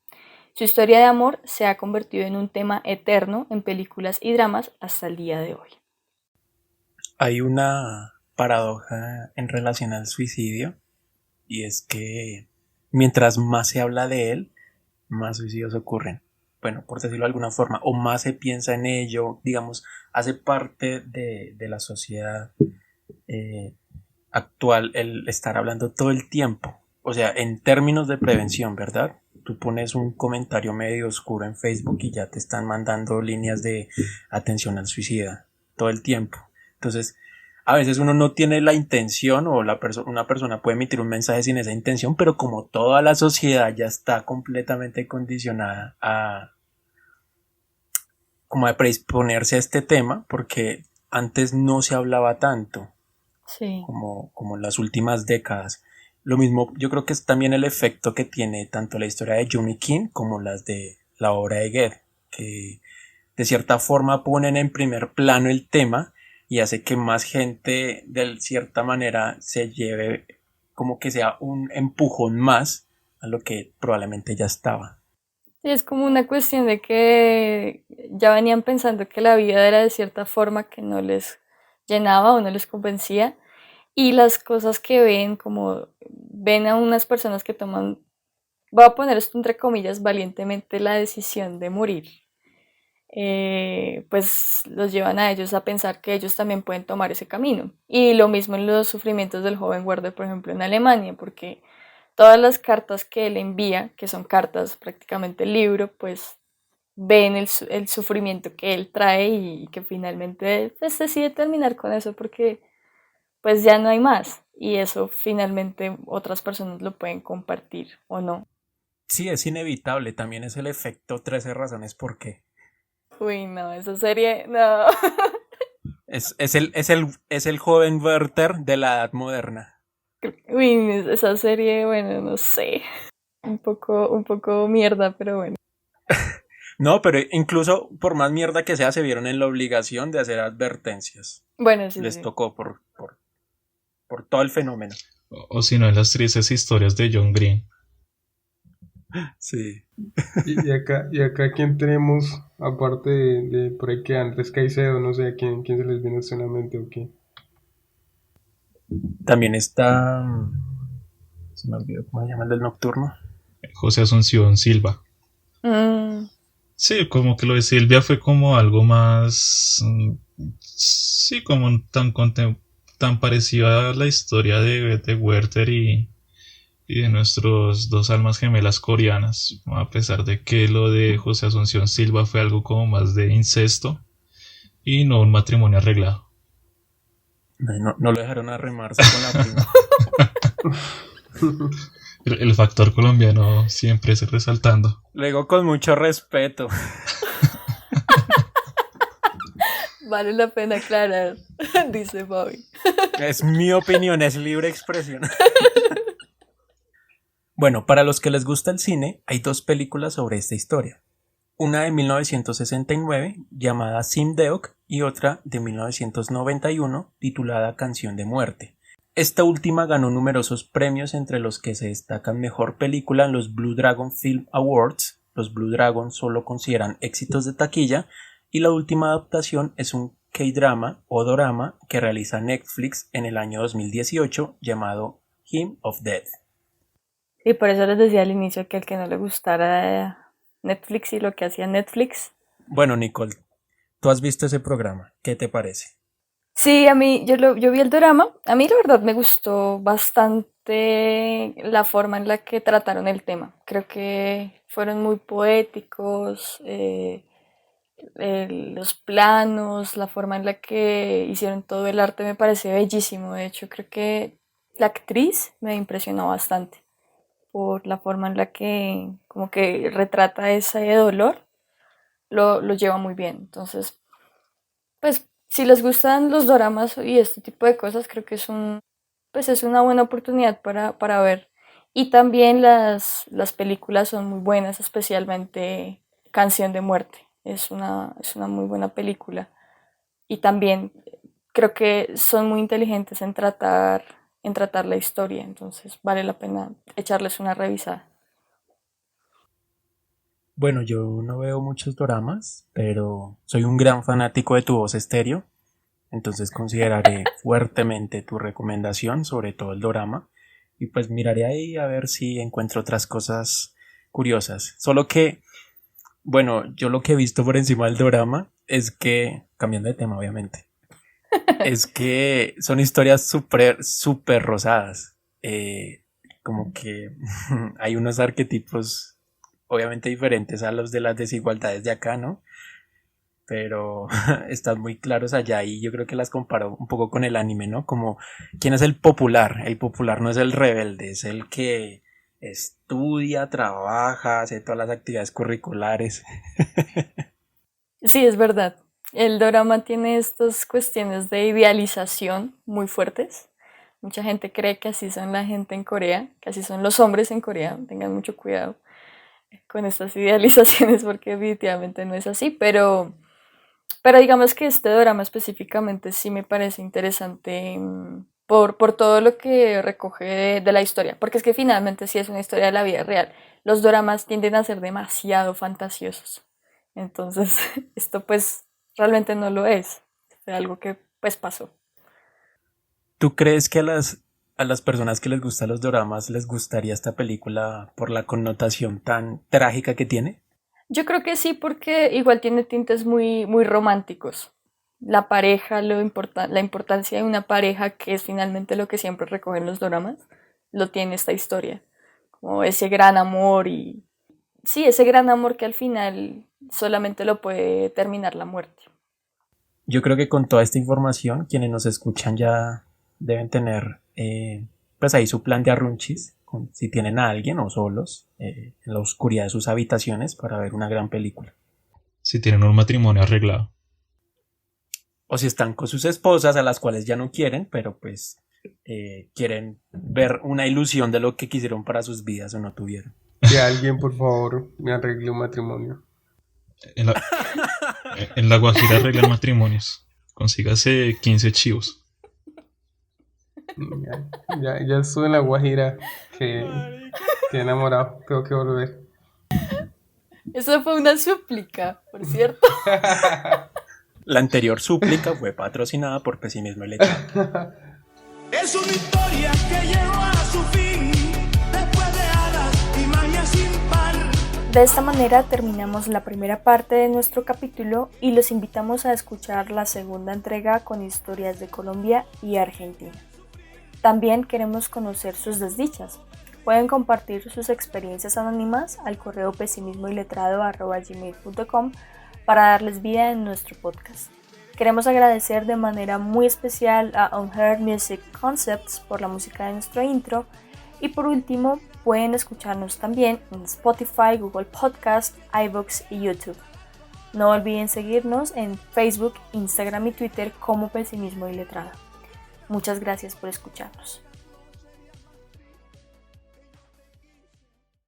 Su historia de amor se ha convertido en un tema eterno en películas y dramas hasta el día de hoy. Hay una paradoja en relación al suicidio, y es que mientras más se habla de él, más suicidios ocurren. Bueno, por decirlo de alguna forma, o más se piensa en ello, digamos, hace parte de la sociedad actual el estar hablando todo el tiempo. O sea, en términos de prevención, ¿verdad? Tú pones un comentario medio oscuro en Facebook y ya te están mandando líneas de atención al suicida todo el tiempo. Entonces, a veces uno no tiene la intención o una persona puede emitir un mensaje sin esa intención, pero como toda la sociedad ya está completamente condicionada como a predisponerse a este tema, porque antes no se hablaba tanto Sí. como en las últimas décadas. Lo mismo, yo creo que es también el efecto que tiene tanto la historia de Jimmy King como las de la obra de Goethe, que de cierta forma ponen en primer plano el tema y hace que más gente de cierta manera se lleve, como que sea un empujón más a lo que probablemente ya estaba. Sí, es como una cuestión de que ya venían pensando que la vida era de cierta forma que no les llenaba o no les convencía, y las cosas que ven, como ven a unas personas que toman, voy a poner esto entre comillas, valientemente la decisión de morir, pues los llevan a ellos a pensar que ellos también pueden tomar ese camino. Y lo mismo en los sufrimientos del joven Werder, por ejemplo, en Alemania, porque todas las cartas que él envía, que son cartas prácticamente el libro, pues ven el sufrimiento que él trae y que finalmente pues, decide terminar con eso porque pues ya no hay más. Y eso finalmente otras personas lo pueden compartir o no. Sí, es inevitable, también es el efecto 13 razones por qué. Uy, no, esa serie, no. Es el joven Werther de la edad moderna. Uy, esa serie, bueno, no sé. Un poco mierda, pero bueno. No, pero incluso por más mierda que sea, se vieron en la obligación de hacer advertencias. Bueno, sí, Les sí. tocó por todo el fenómeno. O si no, en las tristes historias de John Green. Sí. Y acá quién tenemos, aparte de por ahí que Andrés Caicedo, no sé a quién se les viene solamente o qué. También está. Se me olvidó cómo se llama el del nocturno. José Asunción Silva. Mm, Sí, como que lo de Silvia fue como algo más. Sí, como tan parecido a la historia de Werther y de nuestros dos almas gemelas coreanas, a pesar de que lo de José Asunción Silva fue algo como más de incesto y no un matrimonio arreglado. No lo dejaron arremarse con la prima. El factor colombiano siempre se resaltando. Luego con mucho respeto. vale la pena aclarar, dice Bobby. Es mi opinión, es libre expresión. Bueno, para los que les gusta el cine, hay dos películas sobre esta historia. Una de 1969 llamada Sim Deok y otra de 1991 titulada Canción de Muerte. Esta última ganó numerosos premios, entre los que se destacan Mejor Película en los Blue Dragon Film Awards. Los Blue Dragon solo consideran éxitos de taquilla, y la última adaptación es un K-drama o dorama que realiza Netflix en el año 2018 llamado Hymn of Death. Y por eso les decía al inicio que al que no le gustara Netflix y lo que hacía Netflix. Bueno, Nicole, tú has visto ese programa, ¿qué te parece? Sí, a mí, yo vi el drama. A mí la verdad me gustó bastante la forma en la que trataron el tema. Creo que fueron muy poéticos, los planos, la forma en la que hicieron todo el arte me parece bellísimo. De hecho, creo que la actriz me impresionó bastante por la forma en la que como que retrata ese dolor, lo lleva muy bien. Entonces, pues si les gustan los doramas y este tipo de cosas, creo que pues es una buena oportunidad para ver. Y también las películas son muy buenas, especialmente Canción de Muerte. Es una muy buena película. Y también creo que son muy inteligentes en tratar la historia, entonces vale la pena echarles una revisada. Bueno, yo no veo muchos doramas, pero soy un gran fanático de Tu Voz Estéreo, entonces consideraré fuertemente tu recomendación, sobre todo el dorama, y pues miraré ahí a ver si encuentro otras cosas curiosas. Solo que, bueno, yo lo que he visto por encima del dorama es que, cambiando de tema obviamente, es que son historias súper rosadas. Como que hay unos arquetipos obviamente diferentes a los de las desigualdades de acá, ¿no? pero están muy claros allá y yo creo que las comparo un poco con el anime, ¿no? Como, ¿quién es el popular? El popular no es el rebelde, es el que estudia, trabaja, hace todas las actividades curriculares. Sí, es verdad. El dorama tiene estas cuestiones de idealización muy fuertes. Mucha gente cree que así son la gente en Corea, que así son los hombres en Corea. Tengan mucho cuidado con estas idealizaciones porque definitivamente no es así, pero digamos que este drama específicamente sí me parece interesante por todo lo que recoge de la historia, porque es que finalmente sí es una historia de la vida real. Los dramas tienden a ser demasiado fantasiosos, entonces esto pues realmente no lo es, fue algo que pues pasó. ¿Tú crees que a las personas que les gustan los doramas les gustaría esta película por la connotación tan trágica que tiene? Yo creo que sí, porque igual tiene tintes muy, muy románticos. La pareja, la importancia de una pareja, que es finalmente lo que siempre recogen los doramas, lo tiene esta historia. Como ese gran amor y... Sí, ese gran amor que al final solamente lo puede terminar la muerte. Yo creo que con toda esta información, quienes nos escuchan ya deben tener pues ahí su plan de arrunchis, si tienen a alguien o solos, en la oscuridad de sus habitaciones para ver una gran película. Si tienen un matrimonio arreglado. O si están con sus esposas a las cuales ya no quieren, pero pues quieren ver una ilusión de lo que quisieron para sus vidas o no tuvieron. Que alguien, por favor, me arregle un matrimonio. En la, en la Guajira arreglan matrimonios. Consígase 15 chivos. Ya estuve en la Guajira, que enamorado, tengo que volver. Eso fue una súplica, por cierto. La anterior súplica fue patrocinada por Pesimismo y Letrado. Es una historia que llegó a su fin, después de hadas y magia sin par. De esta manera terminamos la primera parte de nuestro capítulo y los invitamos a escuchar la segunda entrega con historias de Colombia y Argentina. También queremos conocer sus desdichas. Pueden compartir sus experiencias anónimas al correo pesimismoiletrado@gmail.com para darles vida en nuestro podcast. Queremos agradecer de manera muy especial a Unheard Music Concepts por la música de nuestro intro. Y por último, pueden escucharnos también en Spotify, Google Podcast, iVoox y YouTube. No olviden seguirnos en Facebook, Instagram y Twitter como Pesimismo Iletrado. Muchas gracias por escucharnos.